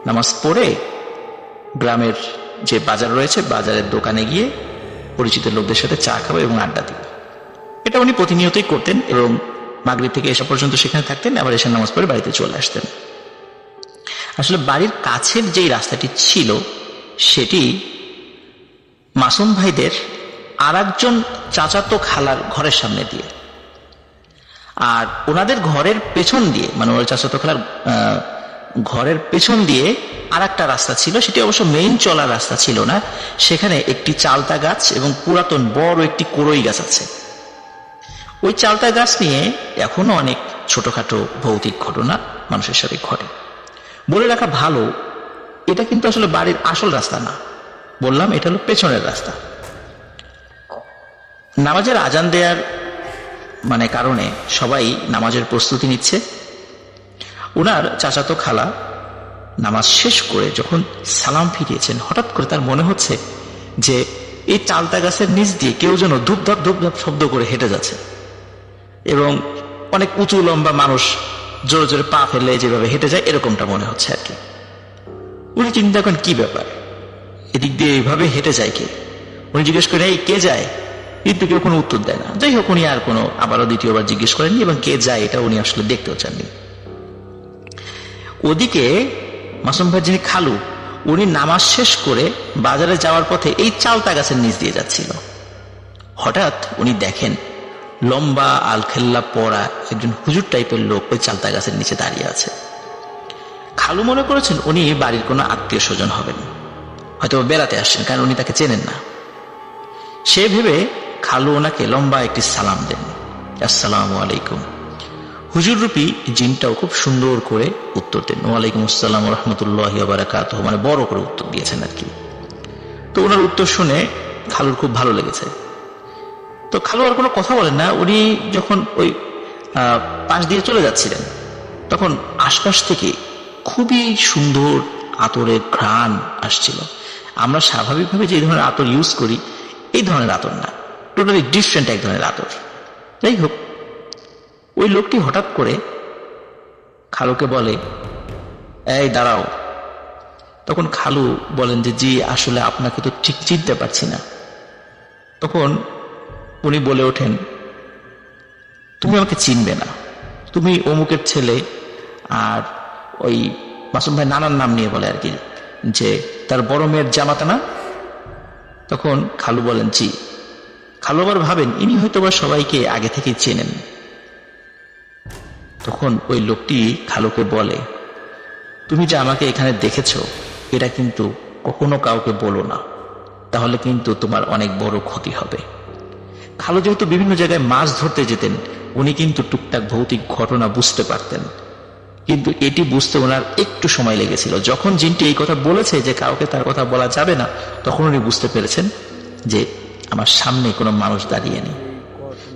নামাজ পড়ে গ্রামের যে বাজার রয়েছে বাজারের দোকানে গিয়ে পরিচিত লোকদের সাথে চা খাবো এবং আড্ডা দিব। এটা উনি প্রতিনিয়তই করতেন এবং মাগরিব থেকে এসা পর্যন্ত সেখানে থাকতেন, আবার এসে নামাজ পড়ে বাড়িতে চলে আসতেন। আসলে বাড়ির কাছের যেই রাস্তাটি ছিল সেটি মাসুম ভাইদের আর একজন চাচাতো খালার ঘরের সামনে দিয়ে, আর ওনাদের ঘরের পেছন দিয়ে, মানে ওনার চাচাতো খালার ঘরের পেছন দিয়ে আর একটা রাস্তা ছিল। সেটি অবশ্য মেইন চলার রাস্তা ছিল না। সেখানে একটি চালতা গাছ এবং পুরাতন বড় একটি কোরই গাছ আছে। ওই চালতা গাছ নিয়ে এখনো অনেক ছোটখাটো ভৌতিক ঘটনা মানুষের সাথে ঘটে। বলে রাখা ভালো, এটা কিন্তু আসলে বাড়ির আসল রাস্তা না, বললাম এটা হলো পেছনের রাস্তা। নামাজের আজান দেওয়ার মানে কারণে সবাই নামাজের প্রস্তুতি নিচ্ছে। ওনার চাচাতো খালা নামাজ শেষ করে যখন সালাম ফিরিয়েছেন, হঠাৎ করে তার মনে হচ্ছে যে এই চালতা গাছের নিচ দিয়ে কেউ যেন ধূপধাপ ধূপধাপ শব্দ করে হেঁটে যাচ্ছে এবং অনেক উঁচু লম্বা মানুষ জোরে জোরে পা ফেলে যেভাবে হেঁটে যায় এরকমটা মনে হচ্ছে আর কি। উনি চিন্তা করেন কি ব্যাপার, এদিক দিয়ে এইভাবে হেঁটে যায় কে? উনি জিজ্ঞেস করেন এই কে যায়, কিন্তু কেউ কোনো উত্তর দেয় না। যাই হোক, উনি আর কোনো আবারও দ্বিতীয়বার জিজ্ঞেস করেননি এবং কে যায় এটা উনি আসলে দেখতেও চাননি। ওদিকে মাসুম ভাই যিনি খালু, উনি নামাজ শেষ করে বাজারে যাওয়ার পথে এই চালতা গাছের নিচ দিয়ে যাচ্ছিল। হঠাৎ উনি দেখেন লম্বা আলখেল্লা পরা একজন হুজুর টাইপের লোক ওই চালতা গাছের নিচে দাঁড়িয়ে আছে। খালু মনে করেছেন উনি বাড়ির কোনো আত্মীয় স্বজন হবেন, হয়তো বেড়াতে আসছেন, কারণ উনি তাকে চেনেন না। সে ভেবে খালু ওনাকে লম্বা একটি সালাম দেন, আসসালামু আলাইকুম। হুজুর রূপী জিনটাও খুব সুন্দর করে উত্তর দেন, ওয়ালাইকুম আসসালাম রহমতুল্লাহি ওয়া বারাকাতুহু, মানে বড় করে উত্তর দিয়েছেন আর কি। তো ওনার উত্তর শুনে খালুর খুব ভালো লেগেছে। তো খালু আর কোনো কথা বলেন না। উনি যখন ওই পাশ দিয়ে চলে যাচ্ছিলেন, তখন আশপাশ থেকে খুবই সুন্দর আতরের ঘ্রাণ আসছিল। আমরা স্বাভাবিকভাবে যে ধরনের আতর ইউজ করি এই ধরনের আতর না, টোটালি ডিফারেন্ট এক ধরনের আতর। যাই হোক, ওই লোকটি হঠাৎ করে খালুকে বলে, এই দাঁড়াও। তখন খালু বলেন যে জি, আসলে আপনাকে তো ঠিক চিনতে পারছি না। তখন উনি বলে ওঠেন, তুমি আমাকে চিনবে না, তুমি অমুকের ছেলে। আর ওই মাসুম ভাই নানার নাম নিয়ে বলে আর কি, যে তার বড় মেয়ের জামাতা না। তখন খালু বলেন জি। খালু আবার ভাবেন ইনি হয়তো বা সবাইকে আগে থেকে চেনেন। তখন ওই লোকটি খালুকে বলে, তুমি যে আমাকে এখানে দেখেছো এটা কিন্তু কখনো কাউকে বলো না, তাহলে কিন্তু তোমার অনেক বড় ক্ষতি হবে। খালু যেহেতু বিভিন্ন জায়গায় মাছ ধরতে যেতেন, উনি কিন্তু টুকটাক ভৌতিক ঘটনা বুঝতে পারতেন, কিন্তু এটি বুঝতে ওনার একটু সময় লেগেছিল। যখন জিনটি এই কথা বলেছে যে কাউকে তার কথা বলা যাবে না, তখন উনি বুঝতে পেরেছেন যে আমার সামনে কোনো মানুষ দাঁড়িয়ে নেই।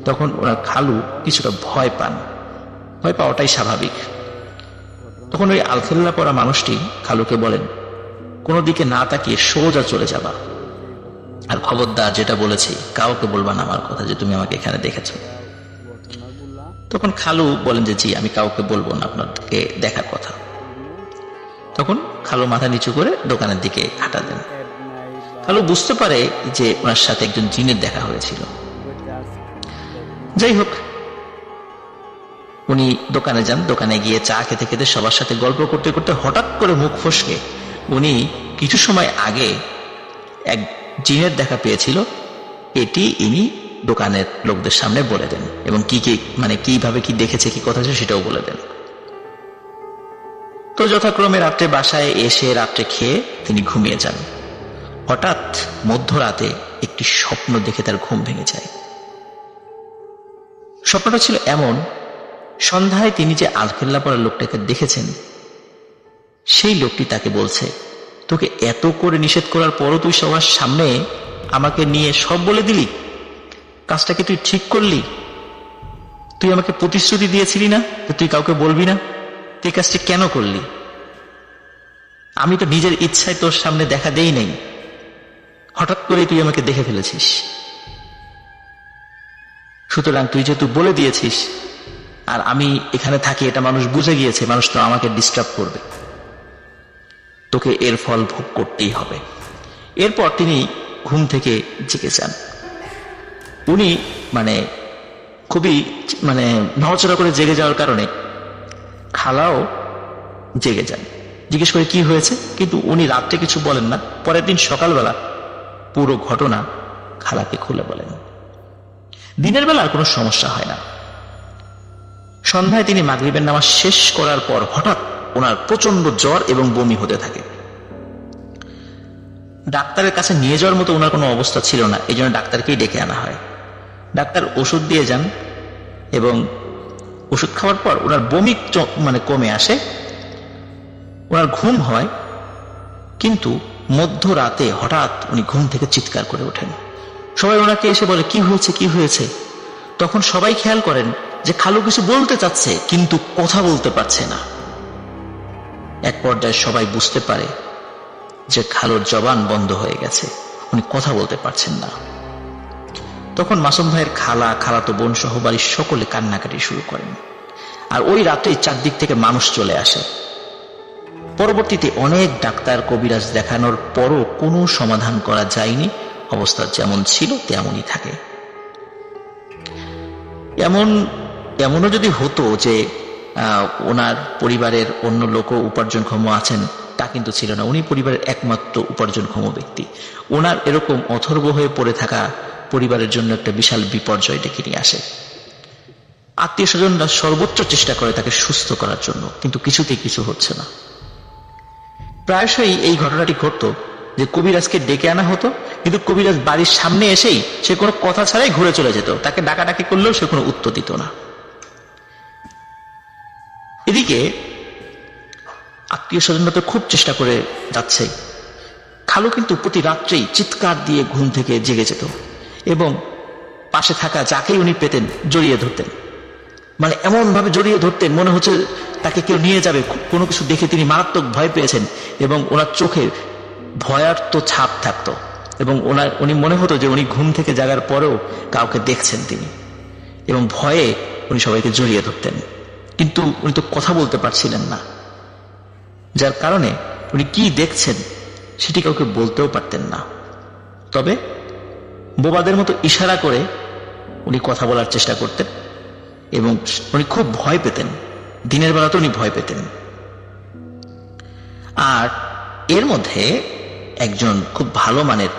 তখন ওনার খালু কিছুটা ভয় পান, ভয় পাওয়াটাই স্বাভাবিক। তখন ওই আলখেল্লা পরা মানুষটি খালুকে বলেন, কোনো দিকে না তাকিয়ে সোজা চলে যাবা, আর খবরদার যেটা বলেছি কাউকে বলবা না আমার কথা, যে তুমি আমাকে এখানে দেখেছো। তখন খালু বলেন যে জি, আমি কাউকে বলবো না আপনাকে দেখার কথা। তখন খালু মাথা নিচু করে দোকানের দিকে হাঁটা দেন। খালু বুঝতে পারে যে ওনার সাথে একজন জিনের দেখা হয়েছিল। যাই হোক, উনি দোকানে যান। দোকানে গিয়ে চা খেতে খেতে সবার সাথে গল্প করতে করতে হঠাৎ করে মুখ ফসকে উনি কিছু সময় আগে এক জিনের দেখা পেয়েছিল, এটি ইনি দোকানের লোকদের সামনে বলে দেন, এবং কি কি মানে কিভাবে কি দেখেছে, কি কথা সেটাও বলে দেন। তো যথাক্রমে রাত্রে বাসায় এসে রাত্রে খেয়ে তিনি ঘুমিয়ে যান। হঠাৎ মধ্যরাতে একটি স্বপ্ন দেখে তার ঘুম ভেঙে যায়। স্বপ্নটা ছিল এমন, সন্ধ্যায় তিনি যে আলখেল্লা পরা লোকটাকে দেখেছেন, সেই লোকটি তাকে বলছে, তোকে এত করে নিষেধ করার পরও তুই সবার সামনে আমাকে নিয়ে সব বলে দিলি, কাজটাকে তুই ঠিক করলি? তুই আমাকে প্রতিশ্রুতি দিয়েছিলি না যে তুই কাউকে বলবি না, তুই কাজটি কেন করলি? আমি তো নিজের ইচ্ছায় তোর সামনে দেখা দেই নাই, হঠাৎ করে তুই আমাকে দেখে ফেলেছিস। সুতরাং তুই যেহেতু বলে দিয়েছিস, আর আমি এখানে থাকি এটা মানুষ বুঝে গিয়েছে, মানুষ তো আমাকে ডিস্টার্ব করবে, তোকে এর ফল ভোগ করতেই হবে। এরপর তিনি ঘুম থেকে জেগে যান। উনি খুবই নড়াচড়া করে জেগে যাওয়ার কারণে খালাও জেগে যান। জিজ্ঞেস করে কি হয়েছে, কিন্তু উনি রাত্রে কিছু বলেন না। পরের দিন সকালবেলা পুরো ঘটনা খালাকে খুলে বলেন। দিনের বেলা আর কোনো সমস্যা হয় না। সন্ধ্যায় তিনি মাগরিবের নামাজ শেষ করার পর হঠাৎ ওনার প্রচন্ড জ্বর এবং বমি হতে থাকে। ডাক্তারের কাছে নিয়ে যাওয়ার মতো ওনার কোনো অবস্থা ছিল না, এই জন্য ডাক্তারকেই ডেকে আনা হয়। ডাক্তার ওষুধ দিয়ে যান এবং ওষুধ খাওয়ার পর ওনার বমি কমে আসে, ওনার ঘুম হয়। কিন্তু মধ্যরাতে হঠাৎ উনি ঘুম থেকে চিৎকার করে ওঠেন। সবাই ওনাকে এসে বলে কি হয়েছে, কি হয়েছে? তখন সবাই খেয়াল করেন যে খালু কিছু বলতে চাচ্ছে কিন্তু কথা বলতে পারছে না। এক পর্যায়ে সবাই বুঝতে পারে যে খালুর জবান বন্ধ হয়ে গেছে, উনি কথা বলতে পারছেন না। তখন মাসুম ভাইয়ের খালাতো বোন সহ বাড়ির সকলে কান্নাকাটি শুরু করেন। আর ওই রাতে চারদিক থেকে মানুষ চলে আসে। পরবর্তীতে অনেক ডাক্তার কবিরাজ দেখানোর পরও কোনো সমাধান করা যায়নি, অবস্থা যেমন ছিল তেমনই থাকে। এমনও যদি হতো যে ওনার পরিবারের অন্য লোকও উপার্জনক্ষম আছেন তা কিন্তু ছিল না। উনি পরিবারের একমাত্র উপার্জনক্ষম ব্যক্তি। ওনার এরকম অথর্ব হয়ে পড়ে থাকা পরিবারের জন্য একটা বিশাল বিপর্যয় ডেকে নিয়ে আসে। আত্মীয় স্বজনরা সর্বোচ্চ চেষ্টা করে তাকে সুস্থ করার জন্য, কিন্তু কিছুতেই কিছু হচ্ছে না। প্রায়শই এই ঘটনাটি ঘটতো যে কবিরাজকে ডেকে আনা হতো, কিন্তু কবিরাজ বাড়ির সামনে এসেই সে কোনো কথা ছাড়াই ঘুরে চলে যেত। তাকে ডাকাডাকি করলেও সে কোনো উত্তর দিত না। এদিকে আত্মীয় স্বজনরা তো খুব চেষ্টা করে যাচ্ছে। খালু কিন্তু প্রতি রাত্রেই চিৎকার দিয়ে ঘুম থেকে জেগে যেত এবং পাশে থাকা যাকেই উনি পেতেন জড়িয়ে ধরতেন। মানে এমন ভাবে জড়িয়ে ধরতেন মনে হচ্ছে তাকে কেউ নিয়ে যাবে। কোনো কিছু দেখে তিনি মারাত্মক ভয় পেয়েছেন এবং ওনার চোখে ভয়ার্ত ছাপ থাকতো এবং উনি মনে হতো যে উনি ঘুম থেকে জাগার পরেও কাউকে দেখছেন তিনি, এবং ভয়ে উনি সবাইকে জড়িয়ে ধরতেন। কিন্তু উনি তো কথা বলতে পারছিলেন না, যার কারণে উনি কি দেখছেন সেটি কাউকে বলতেও পারতেন না। তবে বোবাদের মতো ইশারা করে উনি কথা বলার চেষ্টা করতেন এবং উনি খুব ভয় পেতেন। দিনের বেলাতে উনি ভয় পেতেন। আর এর মধ্যে একজন খুব ভালো মানের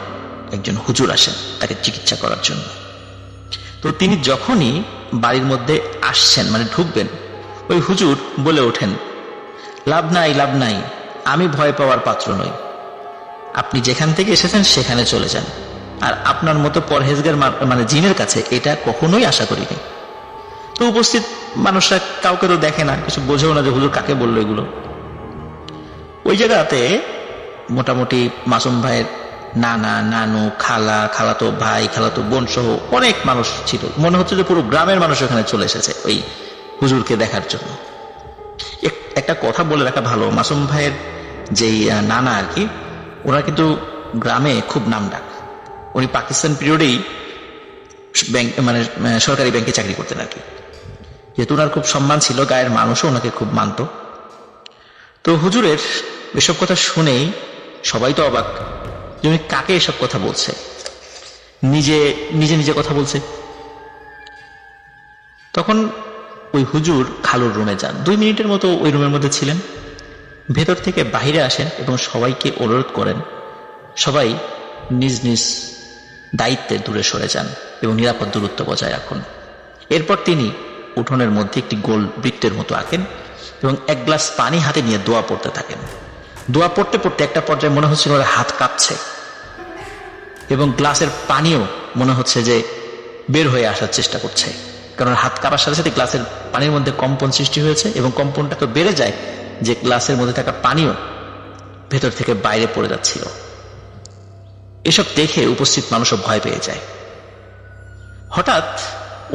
একজন হুজুর আসেন তাকে চিকিৎসা করার জন্য। তো তিনি যখনই বাড়ির মধ্যে আসছেন, মানে ঢুকবেন, ওই হুজুর বলে ওঠেন, লাভ নাই, লাভ নাই, আমি ভয় পাওয়ার পাত্র নই। আপনি যেখান থেকে এসেছেন সেখানে চলে যান। আর আপনার মতো পরহেজগার মানে জিনের কাছে এটা কখনোই আশা করিনি। তো উপস্থিত মানুষরা কাউকে তো দেখে না, কিছু বোঝেও না যে হুজুর কাকে বললো এগুলো। ওই জায়গাতে মোটামুটি মাসুম ভাইয়ের নানা, নানু, খালা, খালাতো ভাই, খালাতো বোন সহ অনেক মানুষ ছিল। মনে হচ্ছে যে পুরো গ্রামের মানুষ ওখানে চলে এসেছে ওই হুজুরকে দেখার জন্য। একটা কথা বলে রাখা ভালো, মাসুম ভাইয়ের যেই নানা আর কি, ওরা কিন্তু গ্রামে খুব নামডাক। উনি পাকিস্তান পিরিয়ডেই ব্যাংক মানে সরকারি ব্যাংকে চাকরি করতেন আর কি। যেহেতু ওনার খুব সম্মান ছিল, গায়ের মানুষও ওনাকে খুব মানত। তো হুজুরের এসব কথা শুনেই সবাই তো অবাক যে উনি কাকে এসব কথা বলছে, নিজে নিজে কথা বলছে। তখন ওই হুজুর খালুর রুমে যান, 2 মিনিটের মতো ওই রুমের মধ্যে ছিলেন। ভেতর থেকে বাহিরে আসেন এবং সবাইকে অনুরোধ করেন সবাই নিজ নিজ দায়িত্বে দূরে সরে যান এবং নিরাপদ দূরত্ব বজায় রাখুন। এরপর তিনি উঠোনের মধ্যে একটি গোল বৃত্তের মতো আঁকেন এবং 1 গ্লাস পানি হাতে নিয়ে দোয়া পড়তে থাকেন। দোয়া পড়তে পড়তে একটা পর্যায়ে মনে হচ্ছিল ওর হাত কাঁপছে এবং গ্লাসের পানিও মনে হচ্ছে যে বের হয়ে আসার চেষ্টা করছে, কারণ হাত কাঁপার সাথে সাথে গ্লাসের পানির মধ্যে কম্পন সৃষ্টি হয়েছে এবং কম্পনটা তো বেড়ে যায় যে গ্লাসের মধ্যে থাকা পানিও ভেতর থেকে বাইরে পড়ে যাচ্ছিল। এসব দেখে উপস্থিত মানুষও ভয় পেয়ে যায়। হঠাৎ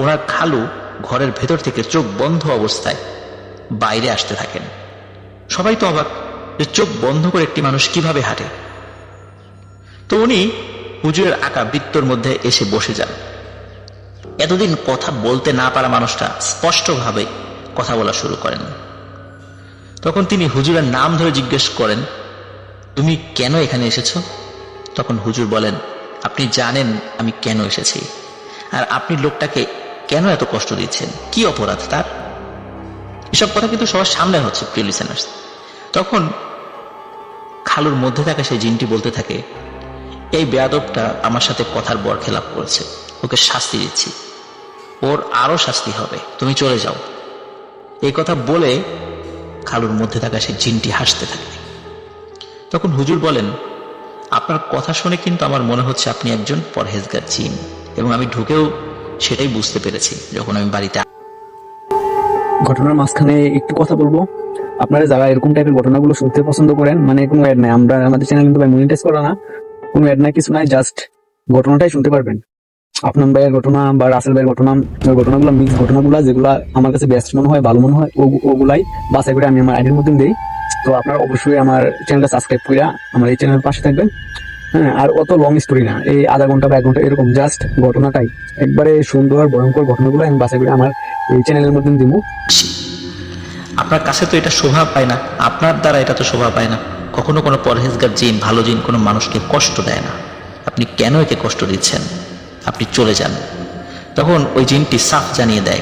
ওনার খালু ঘরের ভেতর থেকে চোখ বন্ধ অবস্থায় বাইরে আসতে থাকেন। সবাই তো অবাক যে চোখ বন্ধ করে একটি মানুষ কিভাবে হাঁটে। তো উনি হুজুরের আঁকা বৃত্তর মধ্যে এসে বসে যান। এতদিন কথা বলতে না পারা মানুষটা স্পষ্টভাবে কথা বলা শুরু করেন। তখন তিনি হুজুরের নাম ধরে জিজ্ঞেস করেন, তুমি কেন এখানে এসেছো? তখন হুজুর বলেন, আপনি জানেন আমি কেন এসেছি, আর আপনি লোকটাকে কেন এত কষ্ট দিচ্ছেন, কি অপরাধ তার? এসব কথা কিন্তু সবার সামনে হচ্ছে, প্রিয় লিসেনার্স। তখন খালুর মধ্যে থাকা সেই জিনটি বলতে থাকে, এই বেয়াদবটা আমার সাথে কথার বরখেলাপ করেছে, ওকে শাস্তি দিচ্ছি, ওর আরো শাস্তি হবে, তুমি চলে যাও। এই কথা বলে খালুর মধ্যে থাকা সেই জিনটি হাসতে থাকে। তখন হুজুর বলেন, আপনার কথা শুনে কিন্তু আমার মনে হচ্ছে আপনি একজন পরহেজগার জিন, এবং আমি ঢুকেও সেটাই বুঝতে পেরেছি যখন আমি বাড়িতে। ঘটনার মাঝখানে একটু কথা বলবো, আপনারা যারা এরকম টাইপের ঘটনাগুলো শুনতে পছন্দ করেন, মানে কোনো অ্যাড নাই, আমাদের চ্যানেল কিন্তু মনিটাইজ করা না, কোনো অ্যাড নাই, কিছু নাই, জাস্ট ঘটনাটাই শুনতে পারবেন। আপনার ভাইয়ের ঘটনা বা রাসেল ভাইয়ের ঘটনা, ওই ঘটনাগুলো মিক্স ঘটনাগুলো যেগুলো আমার কাছে বেস্ট মনে হয়, ভালো মনে হয়, ওগুলাই বাছাই করে আমি আমার আইডির মধ্যে দিই। তো আপনারা অবশ্যই আমার চ্যানেলটা সাবস্ক্রাইব করে আমার এই চ্যানেলের পাশে থাকবেন। হ্যাঁ, আর অত লং স্টোরি না, এই আধা ঘন্টা বা 1 ঘন্টা এরকম, জাস্ট ঘটনাটাই একবারে সুন্দর ভয়ঙ্কর ঘটনাগুলো আমি বাছাই করে আমার এই চ্যানেলের মধ্যে দিব। আপনার কাছে তো এটা শোভা পায় না, আপনার দ্বারা এটা তো শোভা পায় না। কখনো কোনো পরহেজগার জিন, ভালো জিন কোনো মানুষকে কষ্ট দেয় না। আপনি কেন একে কষ্ট দিচ্ছেন? আপনি চলে যান। তখন ওই জিনটি সাফ জানিয়ে দেয়,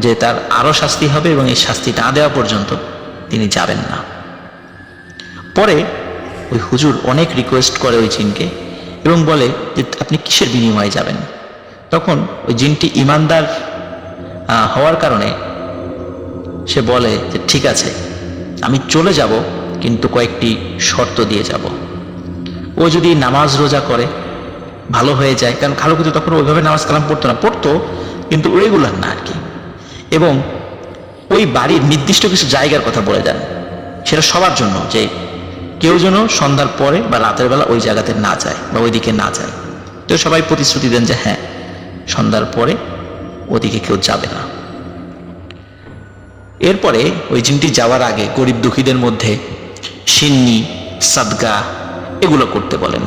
যে তার আরো শাস্তি হবে এবং এই শাস্তি না দেওয়া পর্যন্ত তিনি যাবেন না। পরে ওই হুজুর অনেক রিকোয়েস্ট করে ওই জিনকে এবং বলে যে আপনি কিসের বিনিময়ে যাবেন। তখন ওই জিনটি ইমানদার হওয়ার কারণে সে বলে যে ঠিক আছে, আমি চলে যাব, কিন্তু কয়েকটি শর্ত দিয়ে যাব। ও যদি নামাজ রোজা করে ভালো হয়ে যায়, কারণ খালু কিন্তু তখন ওইভাবে নামাজ কালাম পড়তো না, পড়তো কিন্তু রেগুলার না আর কি। এবং ওই বাড়ির নির্দিষ্ট কিছু জায়গার কথা বলে দেন, সেটা সবার জন্য, যে কেউ যেন সন্ধ্যার পরে বা রাতের বেলা ওই জায়গাতে না যায় বা ওইদিকে না যায়। তো সবাই প্রতিশ্রুতি দেন যে হ্যাঁ, সন্ধ্যার পরে ওদিকে কেউ যাবে না। এরপরে ওই জিনটি যাওয়ার আগে গরিব দুঃখীদের মধ্যে সিন্নি, সাদগা এগুলো করতে বলেন।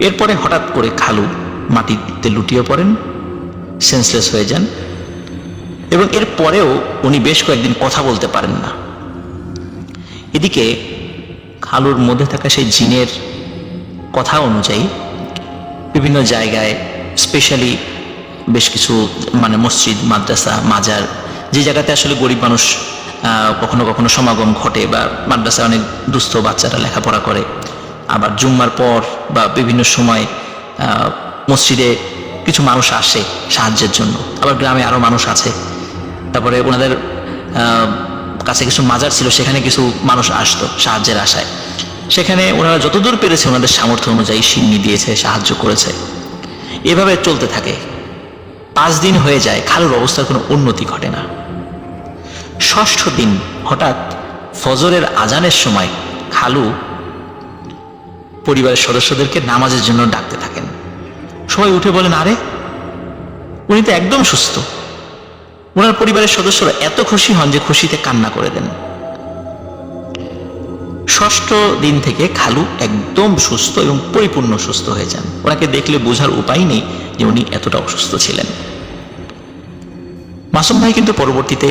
এরপরে হঠাৎ করে খালু মাটিতে লুটিয়ে পড়েন, সেন্সলেস হয়ে যান এবং এর পরেও উনি বেশ কয়েকদিন কথা বলতে পারেন না। এদিকে খালুর মধ্যে থাকা সেই জিনের কথা অনুযায়ী বিভিন্ন জায়গায়, স্পেশালি বেশ কিছু মানে মসজিদ, মাদ্রাসা, মাজার, যে জায়গাতে আসলে গরিব মানুষ কখনো কখনো সমাগম ঘটে, বা মাদ্রাসায় অনেক দুস্থ বাচ্চারা লেখাপড়া করে, আবার জুম্মার পর বা বিভিন্ন সময় মসজিদে কিছু মানুষ আসে সাহায্যের জন্য, আবার গ্রামে আরো মানুষ আছে। তারপরে ওনাদের কাছে কিছু মাজার ছিল, সেখানে কিছু মানুষ আসতো সাহায্যের আশায়। সেখানে ওনারা যতদূর পেরেছে ওনাদের সামর্থ্য অনুযায়ী সিন্নি দিয়েছে, সাহায্য করেছে। এভাবে চলতে থাকে। 5 দিন হয়ে যায়, খালুর অবস্থার কোনো উন্নতি ঘটে না। 6ষ্ঠ দিন হঠাৎ ফজরের আজানের সময় খালু পরিবারের সদস্যদেরকে নামাজের জন্য ডাকতে থাকেন। সবাই উঠে বলেন, আরে উনি তো একদম সুস্থ। ওনার পরিবারের সদস্যরা এত খুশি হন যে খুশিতে কান্না করে দেন। 6ষ্ঠ দিন থেকে খালু একদম সুস্থ এবং পরিপূর্ণ সুস্থ হয়ে যান। ওনাকে দেখলে বোঝার উপায় নেই যে উনি এতটা অসুস্থ ছিলেন। মাসুম ভাই কিন্তু পরবর্তীতে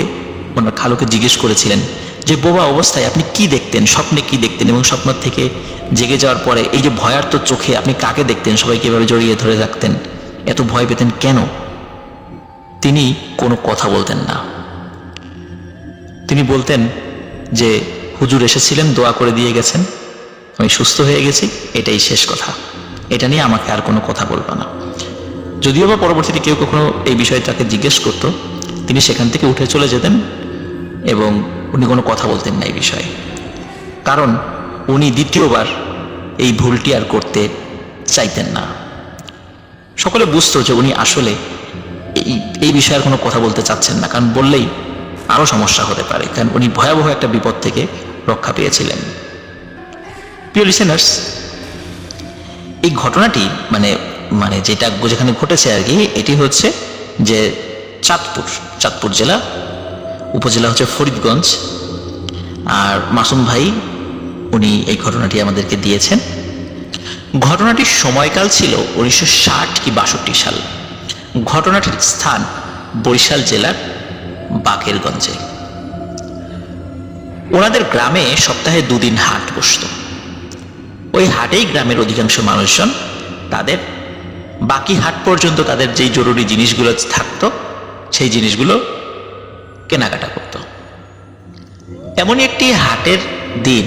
ওনার খালুকে জিজ্ঞেস করেছিলেন যে বোবা অবস্থায় আপনি কি দেখতেন, স্বপ্নে কি দেখতেন, এবং স্বপ্ন থেকে জেগে যাওয়ার পরে এই যে ভয়ার্ত চোখে আপনি কাকে দেখতেন, সবাইকে এভাবে জড়িয়ে ধরে রাখতেন, এত ভয় পেতেন কেন? তিনি কোনো কথা বলতেন না। তিনি বলতেন যে হুজুর এসেছিলেন, দোয়া করে দিয়ে গেছেন, আমি সুস্থ হয়ে গেছি, এটাই শেষ কথা, এটা নিয়ে আমাকে আর কোনো কথা বলবো না। যদিও বা পরবর্তীতে কেউ কখনো এই বিষয়ে তাকে জিজ্ঞেস করত, তিনি সেখান থেকে উঠে চলে যেতেন এবং উনি কোনো কথা বলতেন না এই বিষয়ে, কারণ উনি দ্বিতীয়বার এই ভুলটি আর করতে চাইতেন না। সকলে বুঝতো যে উনি আসলে এই বিষয়ে আর কোনো কথা বলতে চাচ্ছেন না, কারণ বললেই আরো সমস্যা হতে পারে, কারণ উনি ভয়াবহ একটা বিপদ থেকে রক্ষা পেয়েছিলেন। প্রিয় লিসেনার্স, এই ঘটনাটি মানে যেটা যেখানে ঘটেছে আর কি, এটি হচ্ছে যে চাঁদপুর জেলা, উপজেলা হচ্ছে ফরিদগঞ্জ। আর মাসুম ভাই উনি এই ঘটনাটি আমাদেরকে দিয়েছেন। ঘটনাটির সময়কাল ছিল 1960 কি 62 সাল। ঘটনাটির স্থান বরিশাল জেলার বাকেরগঞ্জে। ওনাদের গ্রামে সপ্তাহে 2 দিন হাট বসত। ওই হাটেই গ্রামের অধিকাংশ মানুষজন তাদের বাকি হাট পর্যন্ত তাদের যেই জরুরি জিনিসগুলো থাকতো সেই জিনিসগুলো কেনাকাটা করত। এমনই একটি হাটের দিন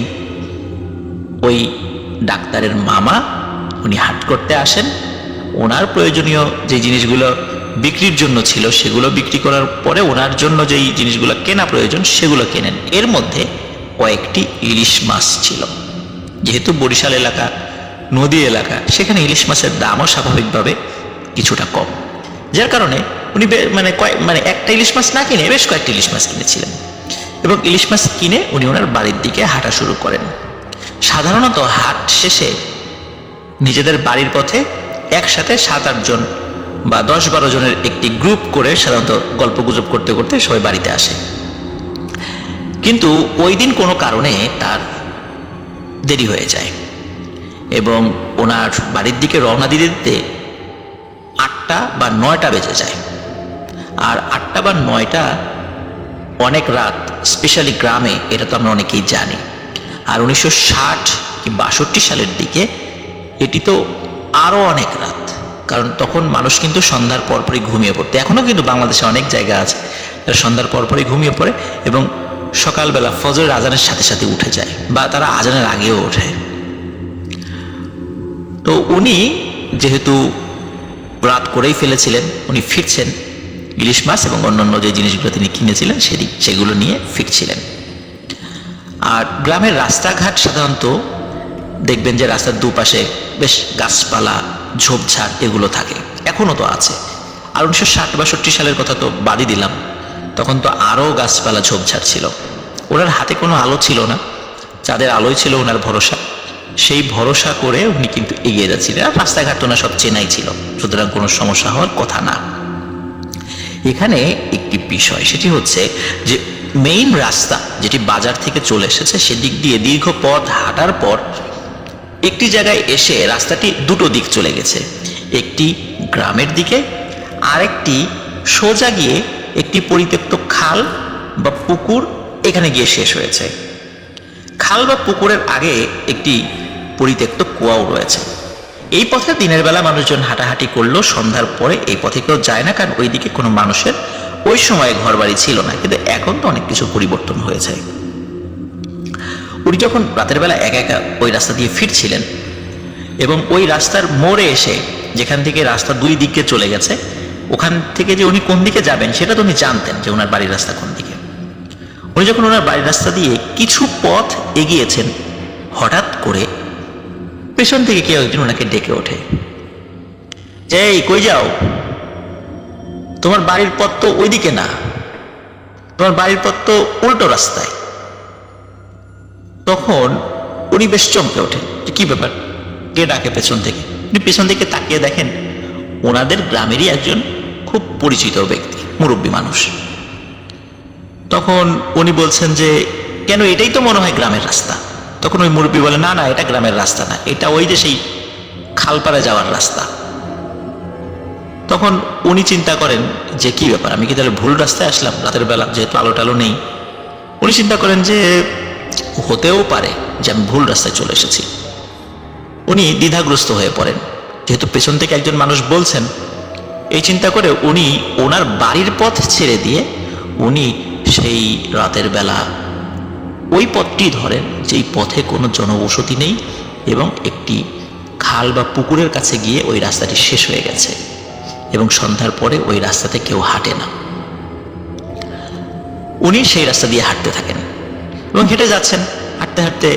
ওই ডাক্তারের মামা উনি হাট করতে আসেন। ওনার প্রয়োজনীয় যে জিনিসগুলো বিক্রির জন্য ছিল সেগুলো বিক্রি করার পরে ওনার জন্য যেই জিনিসগুলো কেনা প্রয়োজন সেগুলো কেনেন। এর মধ্যে কয়েকটি ইলিশ মাছ ছিল। যেহেতু বরিশাল এলাকা নদী এলাকা, সেখানে ইলিশ মাছের দামও স্বাভাবিকভাবে কিছুটা কম, যার কারণে উনি মানে একটা ইলিশ মাছ না কিনে বেশ কয়েকটি ইলিশ মাছ কিনেছিলেন এবং ইলিশ মাছ কিনে উনি ওনার বাড়ির দিকে হাঁটা শুরু করেন। সাধারণত হাট শেষে নিজেদের বাড়ির পথে একসাথে 7-8 জন বা 10-12 জনের একটি গ্রুপ করে সাধারণত গল্প গুজব করতে করতে সবাই বাড়িতে আসে। কিন্তু ওই দিন কোনো কারণে তার দেরি হয়ে যায় এবং ওনার বাড়ির দিকে রওনা দিতে 8টা বা 9টা বেজে যায়। আর 8টা বা 9টা অনেক রাত, স্পেশালি গ্রামে, এটা তো আমরা অনেকেই জানি। আর 1960 কি 62 সালের দিকে এটি তো আরো অনেক রাত। কারণ তখন মানুষ কিন্তু সন্ধ্যার পরপরই ঘুমিয়ে পড়তো। এখনো কিন্তু বাংলাদেশে অনেক জায়গা আছে যারা সন্ধ্যার পরপরই ঘুমিয়ে পড়ে এবং সকালবেলা ফজরের আজানের সাথে সাথে উঠে যায় বা তারা আজানের আগেও ওঠে। তো উনি যেহেতু রাত করেই ফেলেছিলেন, উনি ফিরছেন ইলিশ মাছ এবং অন্যান্য যে জিনিসগুলো তিনি কিনেছিলেন সেগুলো নিয়ে ফিরছিলেন। আর গ্রামের রাস্তাঘাট সাধারণত দেখবেন যে রাস্তার দুপাশে বেশ গাছপালা ঝোপঝাড় এগুলো থাকে, এখনো তো আছে। আর 1960-62 সালের কথা তো বাদই দিলাম, তখন তো আরও গাছপালা ঝোপঝাড় ছিল। ওনার হাতে কোনো আলো ছিল না, চাঁদের আলোই ছিল ওনার ভরসা। সেই ভরসা করে উনি কিন্তু এগিয়ে যাচ্ছিলেন। আর রাস্তাঘাট ওনার সব চেনাই ছিল, সুতরাং কোনো সমস্যা হওয়ার কথা না। এখানে একটি বিষয়, সেটি হচ্ছে যে মেইন রাস্তা যেটি বাজার থেকে চলে এসেছে সেদিক দিয়ে দীর্ঘ পথ হাঁটার পর একটি জায়গায় এসে রাস্তাটি দুটো দিক চলে গেছে, একটি গ্রামের দিকে আর একটি সোজা গিয়ে একটি পরিত্যক্ত খাল বা পুকুর এখানে গিয়ে শেষ হয়েছে। খাল বা পুকুরের আগে একটি পরিত্যক্ত কুয়াও রয়েছে। এই পথে দিনের বেলা মানুষজন হাঁটাহাঁটি করলেও সন্ধ্যার পরে এই পথে কেউ যায় না, কারণ ওইদিকে কোনো মানুষের ওই সময়ে ঘর বাড়ি ছিল না। কিন্তু এখন তো অনেক কিছু পরিবর্তন হয়েছে। উনি যখন রাতের বেলা একা একা ওই রাস্তা দিয়ে ফিরছিলেন এবং ওই রাস্তার মোড়ে এসে, যেখান থেকে রাস্তা দুই দিকে চলে গেছে, ওখান থেকে যে উনি কোন দিকে যাবেন সেটা তো উনি জানতেন যে ওনার বাড়ির রাস্তা কোন দিকে। উনি যখন ওনার বাড়ির রাস্তা দিয়ে কিছু পথ এগিয়েছেন, হঠাৎ করে পেছন থেকে কেউ একজন ওনাকে ডেকে ওঠে, এই কই যাও, তোমার বাড়ির পথ তো ওইদিকে না, তোমার বাড়ির পথ তো উল্টো রাস্তায়। তখন উনি বেশ চমকে ওঠেন যে কি ব্যাপার, কে ডাকে পেছন থেকে। উনি পেছন দিকে তাকিয়ে দেখেন ওনাদের গ্রামেরই একজন খুব পরিচিত ব্যক্তি, মুরব্বী মানুষ। তখন উনি বলছেন যে কেন, এটাই তো মনে হয় গ্রামের রাস্তা। তখন ওই মুরব্বী বলে, না না, এটা গ্রামের রাস্তা না, এটা ওই যে সেই খালপাড়ে যাওয়ার রাস্তা। তখন উনি চিন্তা করেন যে কি ব্যাপার, আমি কি তাহলে ভুল রাস্তায় আসলাম রাতের বেলা, যেহেতু আলো টালো নেই। উনি চিন্তা করেন যে হতেও পারে যে আমি ভুল রাস্তায় চলে এসেছি। উনি দ্বিধাগ্রস্ত হয়ে পড়েন, যেহেতু পেছন থেকে একজন মানুষ বলছেন। এই চিন্তা করে উনি ওনার বাড়ির পথ ছেড়ে দিয়ে উনি সেই রাতের বেলা ওই পথটি ধরেন, যেই পথে কোনো জনবসতি নেই এবং একটি খাল বা পুকুরের কাছে গিয়ে ওই রাস্তাটি শেষ হয়ে গেছে এবং সন্ধ্যার পরে ওই রাস্তাতে কেউ হাঁটে না। উনি সেই রাস্তা দিয়ে হাঁটতে থাকেন এবং হেঁটে যাচ্ছেন। হাঁটতে হাঁটতে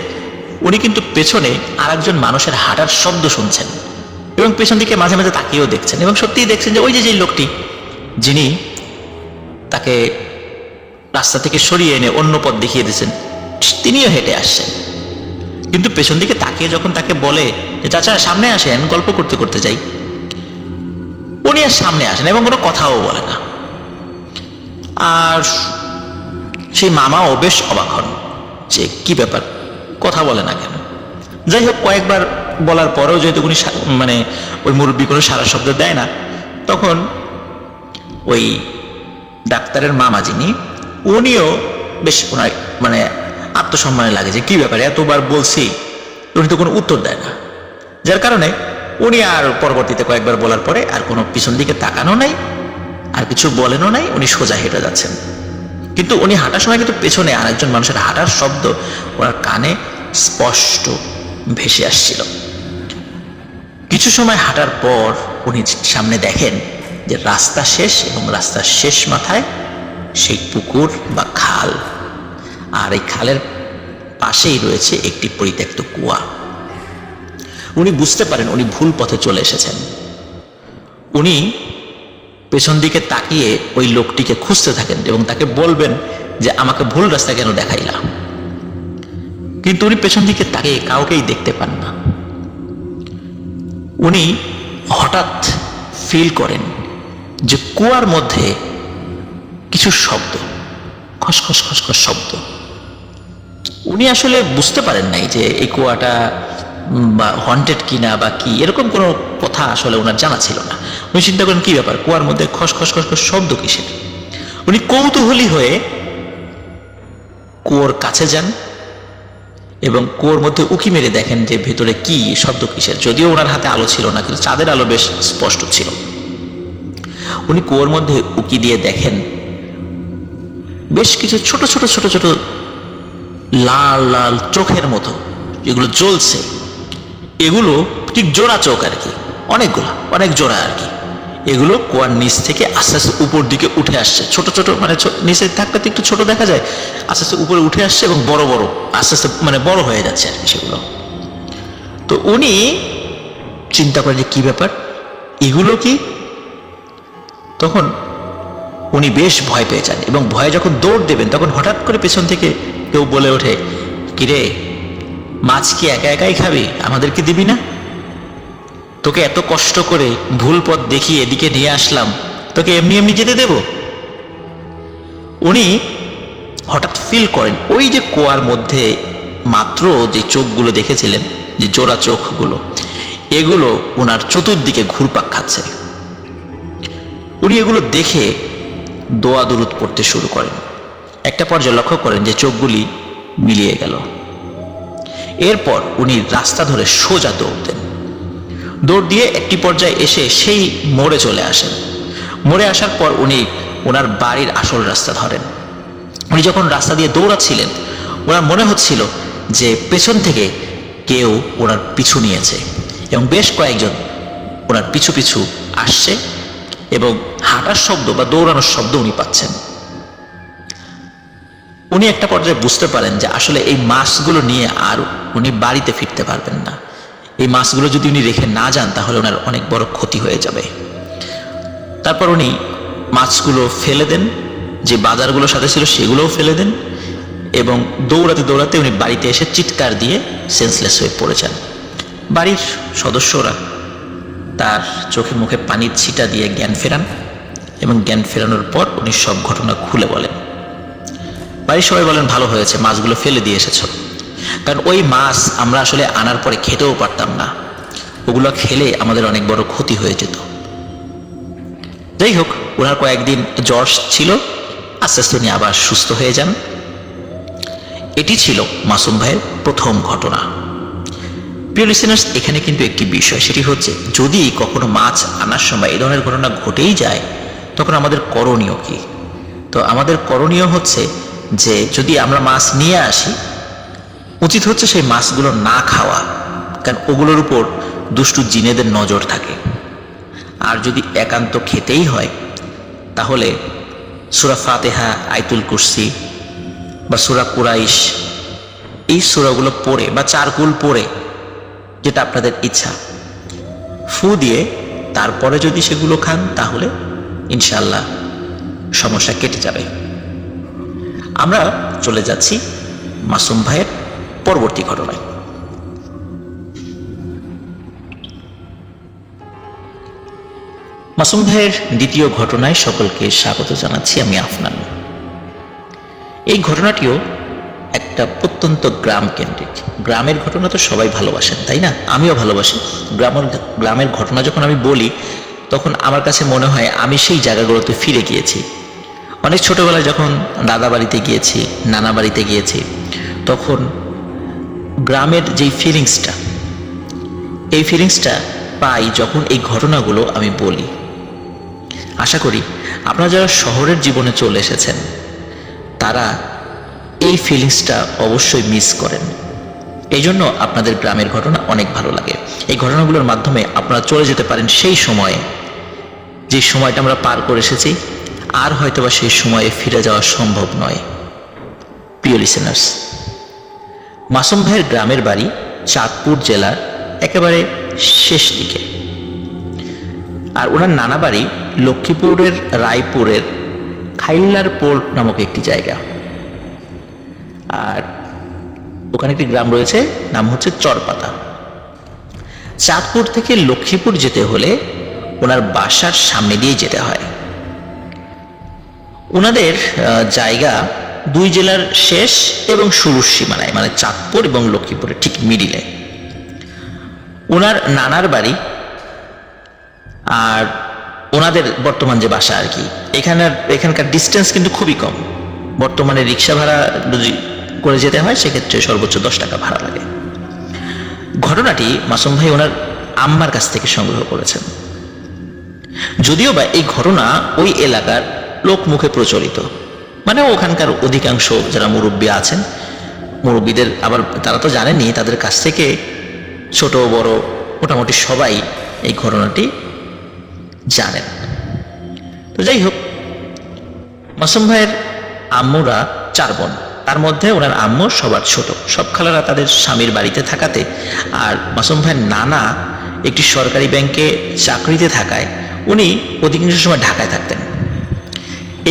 উনি কিন্তু পেছনে আর একজন মানুষের হাঁটার শব্দ শুনছেন এবং পেছন দিকে মাঝে মাঝে তাকিয়েও দেখছেন এবং সত্যিই দেখছেন যে ওই যে লোকটি যিনি তাকে রাস্তা থেকে সরিয়ে এনে অন্য পথ দেখিয়ে দিয়েছেন, তিনিও হেঁটে আসছেন। কিন্তু পেছন দিকে তাকিয়ে যখন তাকে বলে যে চাচা সামনে আসেন, গল্প করতে করতে যাই, উনি আর সামনে আসেন এবং কোনো কথাও বলে না। আর সেই মামাও বেশ অবাক হন যে কি ব্যাপার, কথা বলে না কেন। যাই হোক, কয়েকবার বলার পরেও যেহেতু উনি মানে ওই মুরব্বী কোনো সারা শব্দ দেয় না, তখন ওই ডাক্তারের মামা যিনি, উনিও বেশ ওনার মানে আত্মসম্মানে লাগে যে কি ব্যাপারে, এতবার বলছি উনি তো কোনো উত্তর দেয় না। যার কারণে উনি আর পরবর্তীতে কয়েকবার বলার পরে আর কোনো পিছন দিকে তাকানো নাই, আর কিছু বলেনও নাই, উনি সোজা হেঁটে যাচ্ছেন। কিন্তু উনি হাঁটার সময় কিন্তু পেছনে আরেকজন মানুষের হাঁটার শব্দ ওনার কানে স্পষ্ট ভেসে আসছিল। কিছু সময় হাঁটার পর উনি সামনে দেখেন যে রাস্তা শেষ এবং রাস্তার শেষ মাথায় সেই পুকুর বা খাল, আর এই খালের পাশেই রয়েছে একটি পরিত্যক্ত কুয়া। উনি বুঝতে পারেন উনি ভুল পথে চলে এসেছেন। উনি পেছন দিকে তাকিয়ে ওই লোকটিকে খুঁজতে থাকেন এবং তাকে বলবেন যে আমাকে ভুল রাস্তা কেন দেখাইলা। কিন্তু উনি পেছন দিকে তাকিয়ে কাউকেই দেখতে পান না। উনি হঠাৎ ফিল করেন যে কুয়ার মধ্যে কিছু শব্দ, খসখস খসখস শব্দ। উনি আসলে বুঝতে পারেন নাই যে এই কুয়াটা বা হন্টেড কিনা বা কি, এরকম কোনো কথা আসলে ওনার জানা ছিল না। উনি চিন্তা করেন কি ব্যাপার, কুয়ার মধ্যে খসখস খসখস শব্দ কিসের। উনি কৌতূহলী হয়ে কুয়োর কাছে যান এবং কুয়োর মধ্যে উকি মেরে দেখেন যে ভেতরে কি শব্দ কিসের। যদিও ওনার হাতে আলো ছিল না, কিন্তু চাঁদের আলো বেশ স্পষ্ট ছিল। উনি কুয়োর মধ্যে উকি দিয়ে দেখেন বেশ কিছু ছোট ছোট ছোট ছোট লাল লাল চোখের মতো যেগুলো জ্বলছে। এগুলো ঠিক জোড়া চোখ আর কি, অনেকগুলো, অনেক জোড়া আর কি। এগুলো কুয়ার নিচ থেকে আস্তে আস্তে উপর দিকে উঠে আসছে। ছোট ছোট মানে নিচে থাকলে তো একটু ছোট দেখা যায়, আস্তে আস্তে উপরে উঠে আসছে এবং বড় বড় আস্তে আস্তে মানে বড় হয়ে যাচ্ছে আর কি সেগুলো। তো উনি চিন্তা করেন যে কি ব্যাপার, এগুলো কি? তখন উনি বেশ ভয় পেয়ে যান এবং ভয়ে যখন দৌড় দেবেন তখন হঠাৎ করে পেছন থেকে কেউ বলে ওঠে, কিরে মাছ কি একা একাই খাবি, আমাদেরকে দিবি না? তোকে এত কষ্ট করে ভুল পথ দেখিয়ে এদিকে নিয়ে আসলাম, তোকে এমনি এমনি যেতে দেব? উনি হঠাৎ ফিল করেন ওই যে কুয়ার মধ্যে মাত্র যে চোখগুলো দেখেছিলেন, যে জোড়া চোখগুলো, এগুলো ওনার চতুর্দিকে ঘুরপাক খাচ্ছে। উনি এগুলো দেখে দোয়া দুরুদ পড়তে শুরু করেন। একটা পর্যায়ে লক্ষ্য করেন যে চোখগুলি মিলিয়ে গেল। এরপর উনি রাস্তা ধরে সোজা দৌড় দেন। দৌড় দিয়ে একটি পর্যায়ে এসে সেই মোড়ে চলে আসেন। মোড়ে আসার পর উনি ওনার বাড়ির আসল রাস্তা ধরেন। উনি যখন রাস্তা দিয়ে দৌড়াচ্ছিলেন ওনার মনে হচ্ছিল যে পেছন থেকে কেউ ওনার পিছু নিয়েছে এবং বেশ কয়েকজন ওনার পিছু পিছু আসছে এবং হাঁটার শব্দ বা দৌড়ানোর শব্দ উনি পাচ্ছেন। উনি একটা পর্যায়ে বুঝতে পারেন যে আসলে এই মাছগুলো নিয়ে আর উনি বাড়িতে ফিরতে পারবেন না। এই মাছগুলো যদি উনি রেখে না যান তাহলে ওনার অনেক বড় ক্ষতি হয়ে যাবে। তারপর উনি মাছগুলো ফেলে দেন, যে বাজারগুলোর সাথে ছিল সেগুলোও ফেলে দেন এবং দৌড়াতে দৌড়াতে উনি বাড়িতে এসে চিৎকার দিয়ে সেন্সলেস হয়ে পড়ে যান। বাড়ির সদস্যরা তার চোখে মুখে পানির ছিটা দিয়ে জ্ঞান ফেরান এবং জ্ঞান ফেরানোর পর উনি সব ঘটনা খুলে বলেন। বাড়ির সবাই বলেন, ভালো হয়েছে মাছগুলো ফেলে দিয়ে এসেছ, কারণ ওই মাছ আমরা আসলে আনার পরে খেতেও পারতাম না, ওগুলো খেলে আমাদের অনেক বড় ক্ষতি হয়ে যেত। যাই হোক, ওনার কয়েকদিন জ্বর ছিল, আস্তে আস্তে উনি আবার সুস্থ হয়ে যান। এটি ছিল মাসুম ভাইয়ের প্রথম ঘটনা। প্রিয় লিসেনার্স, এখানে কিন্তু একটি বিষয়, সেটি হচ্ছে যদি কখনো মাছ আনার সময় এই ধরনের ঘটনা ঘটেই যায় তখন আমাদের করণীয় কি? তো আমাদের করণীয় হচ্ছে যে যদি আমরা মাছ নিয়ে আসি, উচিত হচ্ছে সেই মাছগুলো না খাওয়া, কারণ ওগুলোর উপর দুষ্টু জিনেদের নজর থাকে। আর যদি একান্ত খেতেই হয় তাহলে সূরা ফাতিহা, আয়াতুল কুরসি বা সূরা কুরাইশ, এই সূরাগুলো পড়ে বা চারকুল পড়ে, যেটা আপনাদের ইচ্ছা, ফু দিয়ে তারপরে যদি সেগুলো খান তাহলে ইনশাআল্লাহ সমস্যা কেটে যাবে। আমরা চলে যাচ্ছি মাসুম ভাইয়ের পরবর্তী ঘটনায়। মাসুম ভাইয়ের দ্বিতীয় ঘটনায় সকলকে স্বাগত জানাচ্ছি, আমি আফনান। এই ঘটনাটিও একটা প্রত্যন্ত গ্রাম কেন্দ্রিক। গ্রামের ঘটনা তো সবাই ভালোবাসেন, তাই না? আমিও ভালোবাসি। গ্রামের ঘটনা যখন আমি বলি তখন আমার কাছে মনে হয় আমি সেই জায়গাগুলোতে ফিরে গিয়েছি। অনেক ছোটবেলায় যখন দাদা বাড়িতে গিয়েছি, নানা বাড়িতে গিয়েছি, তখন গ্রামের যেই ফিলিংসটা, এই ফিলিংসটা পাই যখন এই ঘটনাগুলো আমি বলি। আশা করি আপনারা যারা শহরের জীবনে চলে এসেছেন তারা এই ফিলিংসটা অবশ্যই মিস করেন। এই জন্য আপনাদের গ্রামের ঘটনা অনেক ভালো লাগে। এই ঘটনাগুলোর মাধ্যমে আপনারা চলে যেতে পারেন সেই সময়ে, যে সময়টা আমরা পার করে এসেছি, আর হয়তোবা সেই সময়ে ফিরে যাওয়া সম্ভব নয়। প্রিয় লিসেনার্স, মাসুম ভাইয়ের গ্রামের বাড়ি চাঁদপুর জেলার একেবারে শেষ দিকে, আর ওনার নানা বাড়ি লক্ষ্মীপুরের রায়পুরের খাইল্লারপুর নামক একটি জায়গা। আর ওখানে একটি গ্রাম রয়েছে, নাম হচ্ছে চরপাতা। চাঁদপুর থেকে লক্ষ্মীপুর যেতে হলে ওনার বাসার সামনে দিয়ে যেতে হয়। ওনাদের জায়গা দুই জেলার শেষ এবং শুরুর সীমানায়, মানে চাঁদপুর এবং লক্ষ্মীপুরের ঠিক মিডিলে ওনার নানার বাড়ি। আর ওনাদের বর্তমান যে বাসা আর কি, এখানকার ডিস্টেন্স কিন্তু খুবই কম। বর্তমানে রিক্সা ভাড়া যদি করে যেতে হয়, সেক্ষেত্রে সর্বোচ্চ 10 টাকা ভাড়া লাগে। ঘটনাটি মাসুম ভাই ওনার আম্মার কাছ থেকে সংগ্রহ করেছেন। যদিও বা এই ঘটনা ওই এলাকার লোক মুখে প্রচলিত, মানে ওখানকার অধিকাংশ যারা মুরব্বী আছেন, মুরব্বীদের আবার তারা তো জানেনই, তাদের কাছ থেকে ছোট বড় মোটামুটি সবাই এই ঘটনাটি জানেন। তো যাই হোক, মাসুম ভাইয়ের আম্মুরা 4 বোন, তার মধ্যে ওনার আম্মু সবার ছোট। সব খালারা তাদের স্বামীর বাড়িতে থাকাতে আর মাসুম ভাইয়ের নানা একটি সরকারি ব্যাংকে চাকরিতে থাকায় উনি অধিকাংশ সময় ঢাকায় থাকতেন।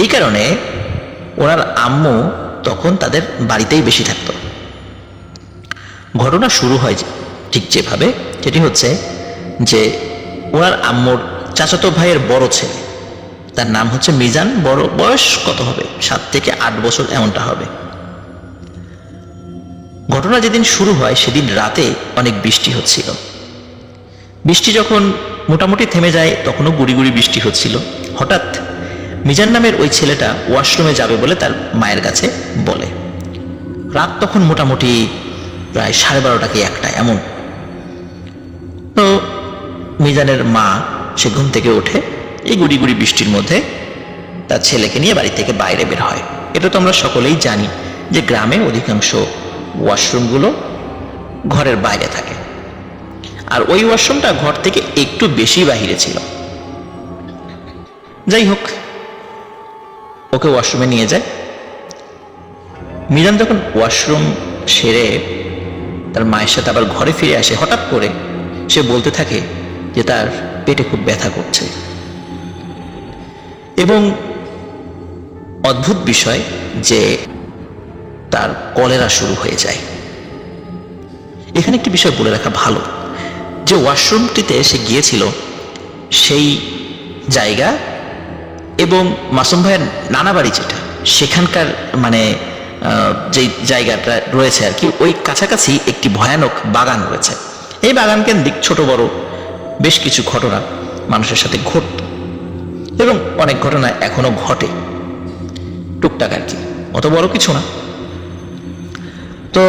এই কারণে ওনার আম্মু তখন তাদের বাড়িতেই বেশি থাকত। ঘটনা শুরু হয় ঠিক যেভাবে, সেটি হচ্ছে যে ওনার আম্মুর চাচাতো ভাইয়ের বড় ছেলে, তার নাম হচ্ছে মিজান, বড় বয়স কত হবে, 7 থেকে 8 বছর এমনটা হবে। ঘটনা যেদিন শুরু হয় সেদিন রাতে অনেক বৃষ্টি হচ্ছিল। বৃষ্টি যখন মোটামুটি থেমে যায়, তখনও গুড়ি গুড়ি বৃষ্টি হচ্ছিল। হঠাৎ মিজান নামের ওই ছেলেটা ওয়াশরুমে যাবে বলে তার মায়ের কাছে বলে। রাত তখন মোটামুটি প্রায় 12:30 কি 1টা এমন। তো মিজানের মা সে ঘুম থেকে ওঠে, এই গুড়ি গুড়ি বৃষ্টির মধ্যে তার ছেলেকে নিয়ে বাড়ি থেকে বাইরে বের হয়। এটা তো আমরা সকলেই জানি যে গ্রামে অধিকাংশ ওয়াশরুমগুলো ঘরের বাইরে থাকে, আর ওই ওয়াশরুমটা ঘর থেকে একটু বেশি বাহিরে ছিল। যাই হোক, ওকে ওয়াশরুমে নিয়ে যায়। মিজান যখন ওয়াশরুম সেরে তার মায়ের সাথে আবার ঘরে ফিরে আসে, হঠাৎ করে সে বলতে থাকে যে তার পেটে খুব ব্যথা করছে। এবং অদ্ভুত বিষয় যে তার কলেরা শুরু হয়ে যায়। এখানে একটি বিষয় বলে রাখা ভালো যে ওয়াশরুমটিতে সে গিয়েছিল সেই জায়গা এবং মাসুম ভাইয়ের নানা বাড়ি যেটা, সেখানকার মানে যে জায়গাটা রয়েছে আর কি, ওই কাছাকাছি একটি ভয়ানক বাগান রয়েছে। এই বাগান কেন্দ্রিক ছোট বড় বেশ কিছু ঘটনা মানুষের সাথে ঘটত এবং অনেক ঘটনা এখনো ঘটে, টুকটাক আর কি, অত বড় কিছু না। তো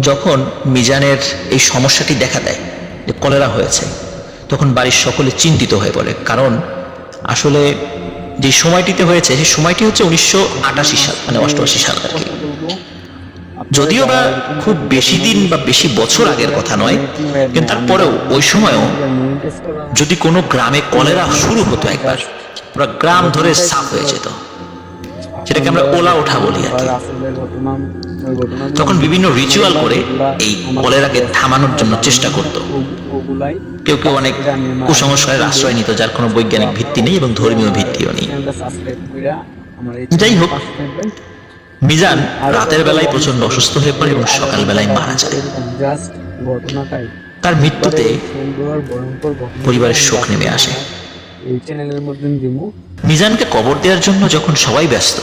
যখন মিজানের এই সমস্যাটি দেখা দেয় যে কলেরা হয়েছে, তখন বাড়ির সকলে চিন্তিত হয়ে পড়ে। কারণ আসলে যে সময়টিতে হয়েছে সেই সময়টি হচ্ছে 1988 সাল, মানে 88 সাল আর কি। যদিও বা খুব বেশি দিন বা বেশি বছর আগের কথা নয়, কিন্তু তারপরেও ওই সময়ও যদি কোনো গ্রামে কলেরা শুরু হতো একবার, পুরো গ্রাম ধরে সাফ হয়ে যেত, সেটাকে আমরা ওলা ওঠা বলি আর কি। তখন বিভিন্ন রিচুয়াল করে এই কলেরাকে থামানোর জন্য চেষ্টা করত। কেউ কেউ অনেক কুসংস্কারের আশ্রয় নিত, যার কোনো বৈজ্ঞানিক ভিত্তি নেই এবং ধর্মীয় ভিত্তিও নেই। যাই হোক, মিজান রাতের বেলায় প্রচন্ড অসুস্থ হয়ে পড়ে এবং সকাল বেলায় মারা যায়। তার মৃত্যুতে পরিবারের শোক নেমে আসে। মিজানকে কবর দেওয়ার জন্য যখন সবাই ব্যস্ত,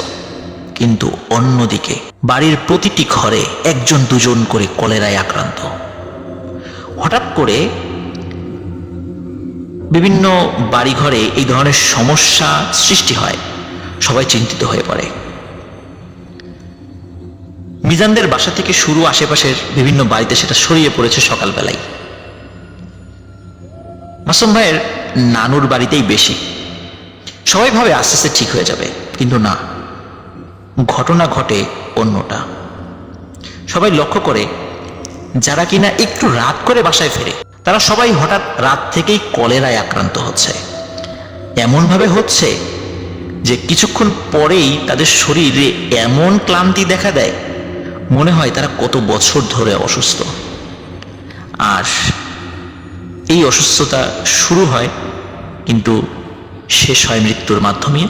কিন্তু অন্যদিকে বাড়ির প্রতিটি ঘরে 1-2 করে কলেরায় আক্রান্ত। হঠাৎ করে বিভিন্ন বাড়িঘরে এই ধরনের সমস্যা সৃষ্টি হয়, সবাই চিন্তিত হয়ে পড়ে। মিজানদের বাসা থেকে শুরু আশেপাশের বিভিন্ন বাড়িতে সেটা ছড়িয়ে পড়েছে সকালবেলায়। মাসুম ভাইয়ের নানুর বাড়িতেই বেশি। সবাই ভাবে আস্তে আস্তে ঠিক হয়ে যাবে, কিন্তু না, ঘটনা ঘটে অন্যটা। সবাই লক্ষ্য করে যারা কিনা একটু রাত করে বাসায় ফেরে, তারা সবাই হঠাৎ রাত থেকেই কলেরায় আক্রান্ত হচ্ছে। এমন ভাবে হচ্ছে যে কিছুক্ষণ পরেই তাদের শরীরে এমন ক্লান্তি দেখা দেয়, মনে হয় তারা কত বছর ধরে অসুস্থ। আর এই অসুস্থতা শুরু হয় কিন্তু শেষ হয় মৃত্যুর মাধ্যমে,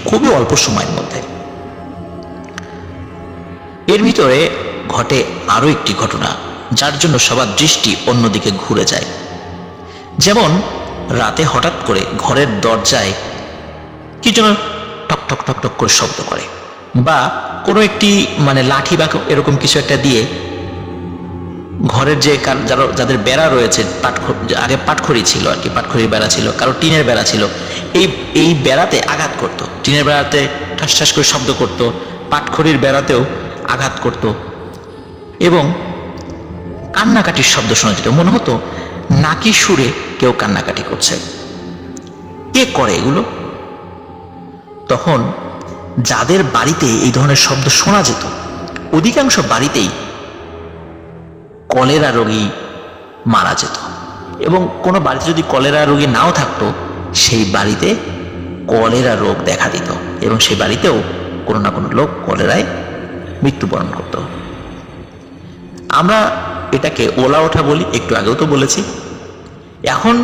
খুবই অল্প সময়ের মধ্যে। এর ভিতরে ঘটে আরো একটি ঘটনা, যার জন্য সবার দৃষ্টি অন্যদিকে ঘুরে যায়। যেমন রাতে হঠাৎ করে ঘরের দরজায় কি যেন ঠক ঠক ঠক ঠক করে শব্দ করে, বা কোনো একটি মানে লাঠি বা এরকম কিছু একটা দিয়ে ঘরের যে যাদের বেড়া রয়েছে, আগে পাটখড়ি ছিল আর কি, পাটখড়ির বেড়া ছিল, কারো টিনের বেড়া ছিল, এই বেড়াতে আঘাত করত। টিনের বেড়াতে ঠাস ঠাস করে শব্দ করত, পাটখড়ির বেড়াতেও আঘাত করত এবং কান্নাকাটির শব্দ শোনা যেত, মনে হতো নাকি সুরে কেউ কান্নাকাটি করছে। কে করে এগুলো? তখন যাদের বাড়িতে এই ধরনের শব্দ শোনা যেত, অধিকাংশ বাড়িতেই কলেরা রোগী মারা যেত, এবং কোনো বাড়িতে যদি কলেরা রোগী নাও থাকতো, সেই বাড়িতে কলেরা রোগ দেখা দিত এবং সেই বাড়িতেও কোনো না কোনো লোক কলেরায় মৃত্যুবরণ করত। আমরা এটাকে ওলা ওঠা বলি, একটু আগেও তো বলেছি। এখন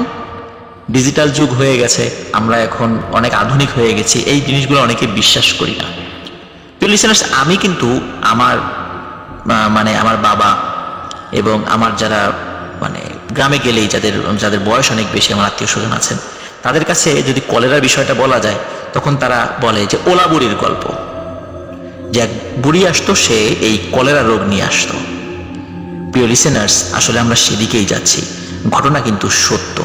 ডিজিটাল যুগ হয়ে গেছে, আমরা এখন অনেক আধুনিক হয়ে গেছি, এই জিনিসগুলো অনেকে বিশ্বাস করি না। তো লিসেনার্স, আমি কিন্তু আমার আমার বাবা এবং আমার যারা গ্রামে গেলেই যাদের বয়স অনেক বেশি, আমার আত্মীয় স্বজন আছেন, তাদের কাছে যদি কলেরার বিষয়টা বলা যায়, তখন তারা বলে যে ওলা বুড়ির গল্প, যে এক বুড়ি আসতো, সে এই কলেরা রোগ নিয়ে আসতো। প্রিয় লিসেনার্স, আসলে আমরা সেদিকেই যাচ্ছি। ঘটনা কিন্তু সত্য,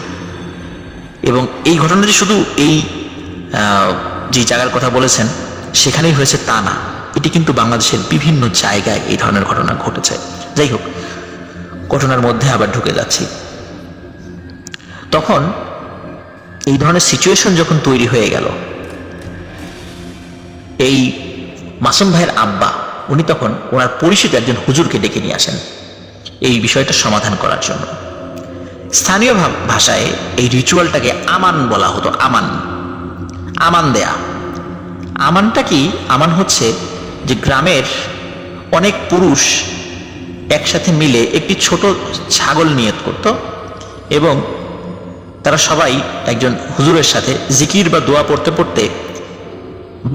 এবং এই ঘটনাটি শুধু এই যে জায়গার কথা বলেছেন সেখানেই হয়েছে তা না, এটি কিন্তু বাংলাদেশের বিভিন্ন জায়গায় এই ধরনের ঘটনা ঘটেছে। যাই হোক, ঘটনার মধ্যে আবার ঢুকে যাচ্ছি। তখন এই ধরনের সিচুয়েশন যখন তৈরি হয়ে গেল, এই মাসুম ভাইয়ের আব্বা উনি তখন ওনার পরিচিত একজন হুজুরকে ডেকে নিয়ে আসেন এই বিষয়টা সমাধান করার জন্য। স্থানীয় ভাষায় এই রিচুয়ালটাকে আমান বলা হতো। আমান দেয়া। আমানটা কি? আমান হচ্ছে যে গ্রামের অনেক পুরুষ একসাথে মিলে একটি ছোট ছাগল নিয়ত করত এবং তারা সবাই একজন হুজুরের সাথে জিকির বা দোয়া পড়তে পড়তে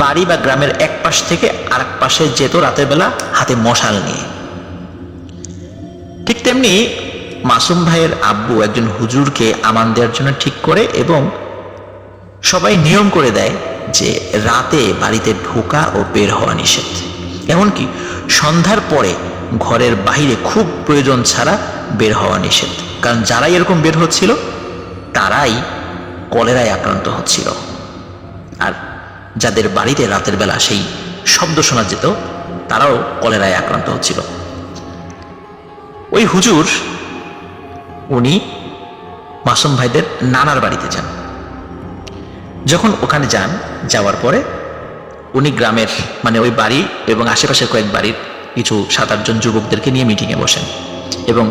বাড়ি বা গ্রামের এক পাশ থেকে আরেক পাশে যেত রাতের বেলা হাতে মশাল নিয়ে। ঠিক তেমনি মাসুম ভাইয়ের আব্বু একজন হুজুরকে আমান দেওয়ার জন্য ঠিক করে এবং সবাই নিয়ম করে দেয় যে রাতে বাড়িতে ঢোকা ও বের হওয়া নিষেধ, এমনকি সন্ধ্যার পরে ঘরের বাইরে খুব প্রয়োজন ছাড়া বের হওয়া নিষেধ। কারণ যারাই এরকম বের হচ্ছিল তারাই কলেরায় আক্রান্ত হচ্ছিল, আর যাদের বাড়িতে রাতের বেলা সেই শব্দ শোনা যেত তারাও কলেরায় আক্রান্ত হচ্ছিল। ওই হুজুর উনি মাসুম ভাইদের নানার বাড়িতে যান। যখন ওখানে যাওয়ার পরে উনি গ্রামের ওই বাড়ি এবং আশেপাশের কয়েক বাড়ির কিছু 7-8 জন যুবকদেরকে নিয়ে মিটিংয়ে বসেন এবং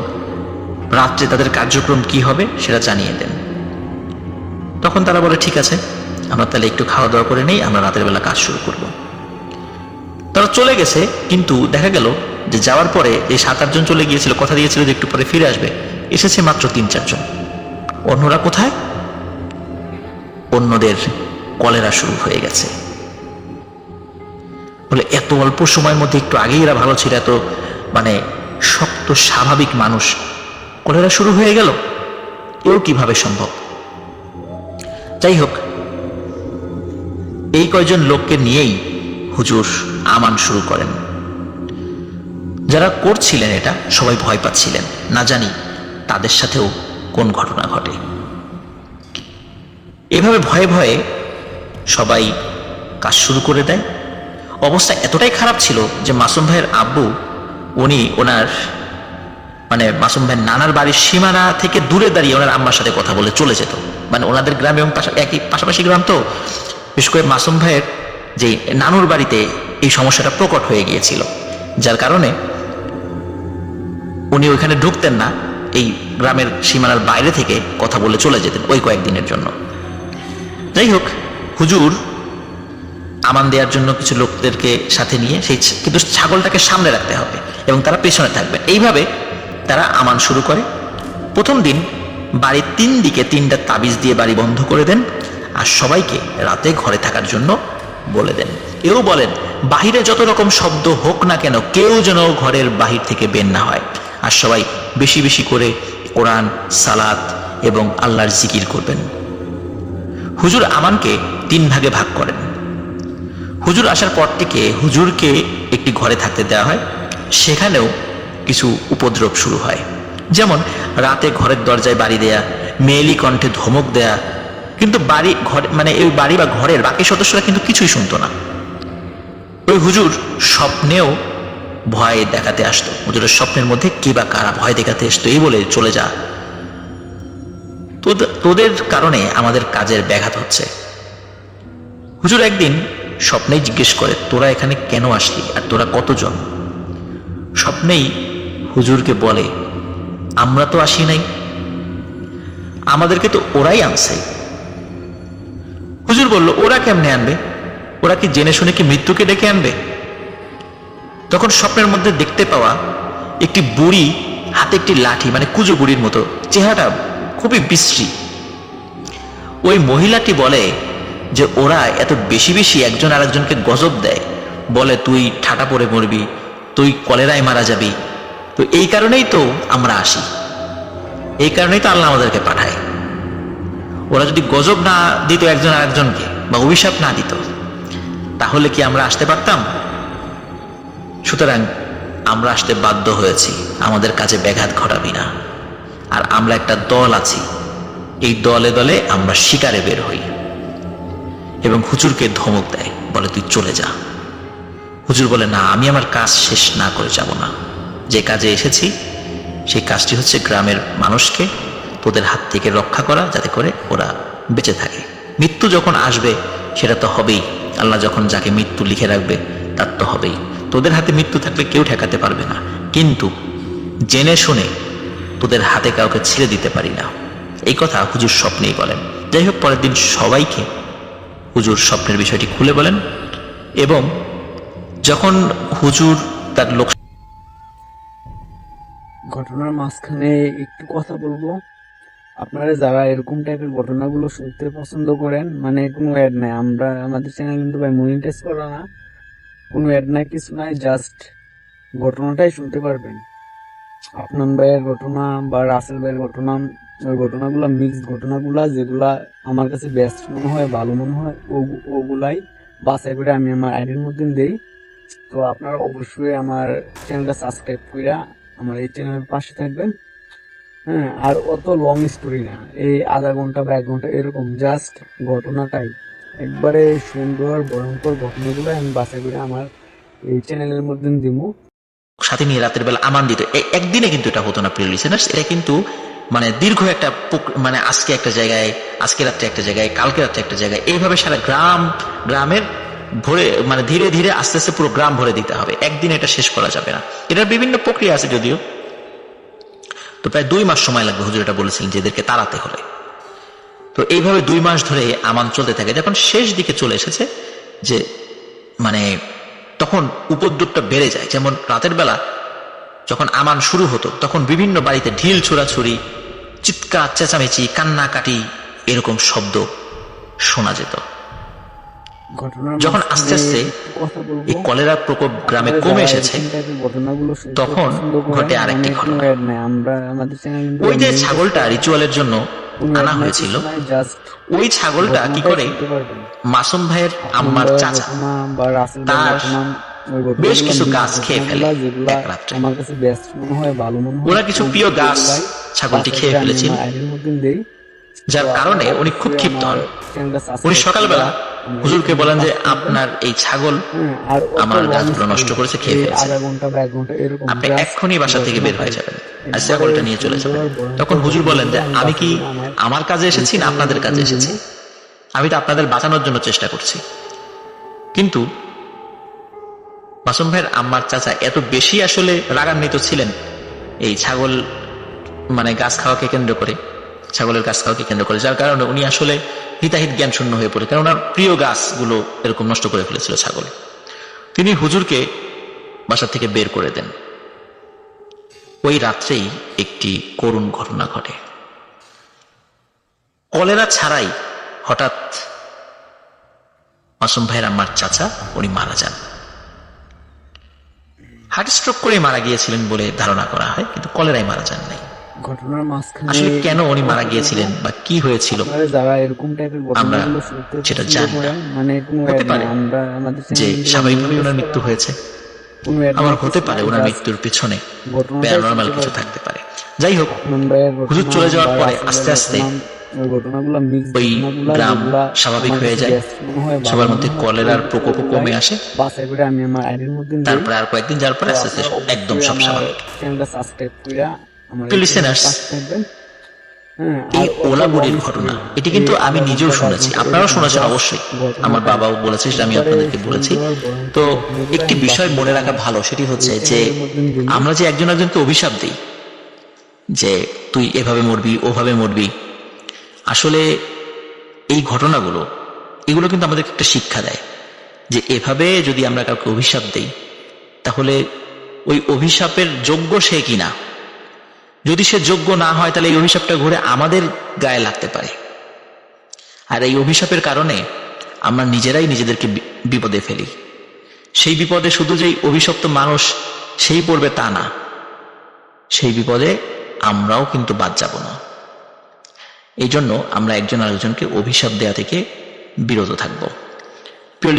রাত্রে তাদের কার্যক্রম কি হবে সেটা জানিয়ে দেন। তখন তারা বলে, ঠিক আছে, আমরা তাহলে একটু খাওয়া দাওয়া করে নেই, আমরা রাতের বেলা কাজ শুরু করব। তারা চলে গেছে, কিন্তু দেখা গেল যে যাওয়ার পরে এই 7-8 জন চলে গিয়েছিল, কথা দিয়েছিল যে একটু পরে ফিরে আসবে, এসেছে মাত্র 3-4 জন। অন্যরা কোথায়? অন্যদের কলেরা শুরু হয়ে গেছে। বলে এত অল্প সময়ের মধ্যে, একটু আগেই এরা ভালো ছিল, এত শক্ত স্বাভাবিক মানুষ, কলেরা শুরু হয়ে গেল, এও কিভাবে সম্ভব? যাই হোক, এই কয়জন লোককে নিয়েই হুজুর আমান শুরু করেন। যারা করছিলেন এটা সবাই ভয় পাচ্ছিলেন, না জানি তাদের সাথেও কোন ঘটনা ঘটে। এভাবে ভয়ে ভয়ে সবাই কাজ শুরু করে দেয়। অবস্থা এতটাই খারাপ ছিল যে মাসুম ভাইয়ের আব্বু উনি ওনার মাসুম ভাইয়ের নানার বাড়ির সীমানা থেকে দূরে দাঁড়িয়ে ওনার আম্মার সাথে কথা বলে চলে যেত। ওনাদের গ্রাম এবং একই পাশাপাশি গ্রাম, তো বিশেষ করে মাসুম ভাইয়ের যে নানুর বাড়িতে এই সমস্যাটা প্রকট হয়ে গিয়েছিল, যার কারণে উনি ওইখানে ঢুকতেন না, এই গ্রামের সীমানার বাইরে থেকে কথা বলে চলে যেতেন ওই কয়েকদিনের জন্য। যাই হোক, হুজুর আমান দেওয়ার জন্য কিছু লোকদেরকে সাথে নিয়ে কিন্তু ছাগলটাকে সামনে রাখতে হবে এবং তারা পেছনে থাকবে, এইভাবে তারা আমান শুরু করে। প্রথম দিন বাড়ির 3 দিকে 3টা তাবিজ দিয়ে বাড়ি বন্ধ করে দেন আর সবাইকে রাতে ঘরে থাকার জন্য বলে দেন। এও বলেন বাহিরে যত রকম শব্দ হোক না কেন কেউ যেন ঘরের বাহির থেকে বের না হয়, আর সবাই বেশি বেশি করে কোরআন, সালাত এবং আল্লাহর জিকির করবেন। হুজুর আমানকে 3 ভাগে ভাগ করেন। হুজুর আসার পর থেকে হুজুরকে একটি ঘরে থাকতে দেওয়া হয়, সেখানেও কিছু উপদ্রব শুরু হয়, যেমন রাতে ঘরের দরজায় বাড়ি দেয়া, মেয়েলি কণ্ঠে ধমক দেয়া। কিন্তু এই বাড়ি বা ঘরের বাকি সদস্যরা কিন্তু কিছুই শুনতো না। ওই হুজুর স্বপ্নেও ভয় দেখাতে আসতো, হুজুরের স্বপ্নের মধ্যে কে বা কারা ভয় দেখাতে আসতো, এই বলে চলে যা, তোদের কারণে আমাদের কাজের ব্যাঘাত হচ্ছে। হুজুর একদিন স্বপ্নেই জিজ্ঞেস করে, তোরা এখানে কেন আসলি আর তোরা কতজন? স্বপ্নেই হুজুরকে বলে, আমরা তো আসি নাই, আমাদেরকে তো ওরাই আনছে। হুজুর বলল, ওরা কেমনে আনবে? ওরা কি জেনে শুনে কি মৃত্যুকে ডেকে আনবে? তখন স্বপ্নের মধ্যে দেখতে পাওয়া একটি বুড়ি, হাতে একটি লাঠি, মানে কুজো বুড়ির মতো, চেহারাটা খুবই বিশ্রী। ওই মহিলাটি বলে যে ওরা এত বেশি বেশি একজন আরেকজনকে গজব দেয়, বলে তুই ঠাটা পড়ে মরবি, তুই কলেরায় মারা যাবি। তো এই কারণেই তো আমরা আসি, এই কারণেই তো আল্লাহ আমাদেরকে পাঠায়। ওরা যদি গজব না দিত একজন আরেকজনকে, বা অভিশাপ না দিত, তাহলে কি আমরা আসতে পারতাম? সুতরাং আমরা আসতে বাধ্য হয়েছি, আমাদের কাজে ব্যাঘাত ঘটাবি না। আর আমরা একটা দল আছি, এই দলে দলে আমরা শিকারে বের হই। এবং হুজুরকে ধমক দেয়, বলে তুই চলে যা। হুজুর বলে, না, আমি আমার কাজ শেষ না করে যাব না। যে কাজে এসেছি সেই কাজটি হচ্ছে গ্রামের মানুষকে তোদের হাত থেকে রক্ষা করা, যাতে করে ওরা বেঁচে থাকে। মৃত্যু যখন আসবে সেটা তো হবেই, আল্লাহ যখন যাকে মৃত্যু লিখে রাখবে তার তো হবেই। তোদের হাতে মৃত্যু থাকলে কেউ ঠেকাতে পারবে না, কিন্তু জেনে শুনে তোদের হাতে কাউকে ছেড়ে দিতে পারি না। এই কথা হুজুর স্বপ্নেই বলেন। যাই হোক, পরের দিন সবাইকে হুজুর স্বপ্নের বিষয়টি খুলে বলেন, এবং যখন হুজুর তার লোক ঘটনার মাঝখানে একটু কথা বলবো। আপনারা যারা এরকম টাইপের ঘটনাগুলো শুনতে পছন্দ করেন, মানে কোনো অ্যাড নাই, আমরা আমাদের চ্যানেল কিন্তু ভাই মনিটাইজ করা না, কোনো অ্যাড নাই, কিছু নাই, জাস্ট ঘটনাটাই শুনতে পারবেন। আপনার ভাইয়ের ঘটনা বা রাসেল ভাইয়ের ঘটনা, ওই ঘটনাগুলো মিক্সড ঘটনাগুলা, যেগুলা আমার কাছে বেস্ট মনে হয়, ভালো মনে হয়, ওগুলাই বাছাই করে আমি আমার আইডির মধ্যে দেই। তো আপনারা অবশ্যই আমার চ্যানেলটা সাবস্ক্রাইব করে আমার এই চ্যানেলের পাশে থাকবেন। হ্যাঁ, আর অত লং স্টোরি না, এই আধা ঘন্টা বা 1 ঘন্টা এরকম, জাস্ট ঘটনাটাই একবারে সুন্দর ভয়ঙ্কর ঘটনাগুলো আমি বাছাই করে আমার এই চ্যানেলের মধ্যে দিব। সাথে নিয়ে রাতের বেলা আমান দিত। একদিনে কিন্তু এটা হতো না, প্রিয় লিসেনার্স। এটা কিন্তু মানে দীর্ঘ একটা মানে আজকে একটা জায়গায়, আজকে রাত্রে একটা জায়গায়, কালকে রাত্রে একটা জায়গায়, এইভাবে সারা গ্রামের ভরে, মানে ধীরে ধীরে আস্তে আস্তে পুরো গ্রাম ভরে দিতে হবে। একদিন এটা শেষ করা যাবে না। এটার বিভিন্ন প্রক্রিয়া আছে যদিও। তো প্রায় 2 মাস সময় লাগবে, হুজুর এটা বলেছিলেন যে এদেরকে তাড়াতে হলে। তো এইভাবে 2 মাস ধরে আমান চলতে থাকে। যখন শেষ দিকে চলে এসেছে, যে মানে তখন উপদ্রবটা বেড়ে যায়। যেমন রাতের বেলা যখন আমান শুরু হতো, তখন বিভিন্ন বাড়িতে ঢিল ছোড়াছুড়ি, চিৎকার চেঁচামেচি, কান্নাকাটি, এরকম শব্দ শোনা যেত। যখন আস্তে আস্তে এই কলেরার প্রকোপ গ্রামে কমে এসেছে, তখন ঘটে আরেকটি ঘটনা। ওই যে ছাগলটা রিচুয়ালের জন্য আনা হয়েছিল, ওই ছাগলটা কি করে মাসুম ভাইয়ের আম্মার চাচা তার বেশ কিছু গাছ খেয়ে ফেলে এক রাত্রে। ওরা কিছু প্রিয় গাছ ছাগলটি খেয়ে ফেলেছিল, যার কারণে উনি খুব ক্ষিপ্ত হন। উনি সকালবেলা হুজুরকে বলেন যে আপনার এই ছাগল আমার গাছগুলো নষ্ট করেছে, খেয়ে ফেলেছে, আপনি এক্ষুনি বাসা থেকে বের হয়ে যাবেন আর ছাগলটা নিয়ে চলে যাবেন। তখন হুজুর বলেন যে আমি কি আমার কাজে এসেছি না আপনাদের কাজে এসেছি? আমি তো আপনাদের বাঁচানোর জন্য চেষ্টা করছি। কিন্তু মাসুম ভাইয়ের আম্মার চাচা এত বেশি আসলে রাগান্বিত ছিলেন এই ছাগল, মানে গাছ খাওয়াকে কেন্দ্র করে, ছাগলের গাছ খাওয়াকে কেন্দ্র করে, যার কারণে উনি আসলে হিতাহিত জ্ঞান শূন্য হয়ে পড়ে, কারণ ওনার প্রিয় গাছগুলো এরকম নষ্ট করে ফেলেছিল ছাগল। তিনি হুজুরকে বাসা থেকে বের করে দেন। ওই রাত্রেই একটি করুণ ঘটনা ঘটে। কলেরা ছাড়াই হঠাৎ মাসুম ভাইয়ের আম্মার চাচা উনি মারা যান। হার্ট স্ট্রোক করে মারা গিয়েছিলেন বলে ধারণা করা হয়, কিন্তু কলেরায় মারা যান নাই। ঘটনার মাঝখানে আসলে কেন উনি মারা গিয়েছিলেন বা কি হয়েছিল যারা এরকম টাইপের ঘটনাগুলো শুনতে সেটা জানি না। মানে কোনো হতে পারে আমরা আমাদের যে স্বাভাবিকভাবে ওনার মৃত্যু হয়েছে, আবার হতে পারে ওনার মৃত্যুর পিছনে প্যারানরমাল কিছু থাকতে পারে। যাই হোক, হুজুর চলে যাওয়ার পরে আস্তে আস্তে ওই গ্রাম স্বাভাবিক হয়ে যায়, সবার মধ্যে কলেরার প্রকোপ কমে আসে। তারপরে আর কয়েকদিন যাওয়ার পরে আস্তে আস্তে একদম সব স্বাভাবিক। লিসেনার্স, এই ওলা বুড়ির ঘটনা এটি কিন্তু আমি নিজেও শুনেছি, আপনারাও শুনেছেন অবশ্যই, আমার বাবাও বলেছে, সেটা আমি আপনাদেরকে বলেছি। তো একটি বিষয় মনে রাখা ভালো, সেটি হচ্ছে যে আমরা যে একজন একজনকে অভিশাপ দিই যে তুই এভাবে মরবি ওভাবে মরবি, আসলে এই ঘটনাগুলো এগুলো কিন্তু আমাদেরকে একটা শিক্ষা দেয় যে এভাবে যদি আমরা কাউকে অভিশাপ দেই তাহলে ওই অভিশাপের যোগ্য সে কিনা। যদি সে যোগ্য না হয় তাহলে এই অভিশাপটা ঘুরে আমাদের গায়ে লাগতে পারে, আর এই অভিশাপের কারণে আমরা নিজেরাই নিজেদেরকে বিপদে ফেলি। সেই বিপদে শুধু যেই অভিশপ্ত মানুষ সেই পড়বে তা না, সেই বিপদে আমরাও কিন্তু বাদ যাব না। এই জন্য আমরা একজন আরেকজনকে অভিশাপ দেওয়া থেকে বিরত থাকবো। প্রিয়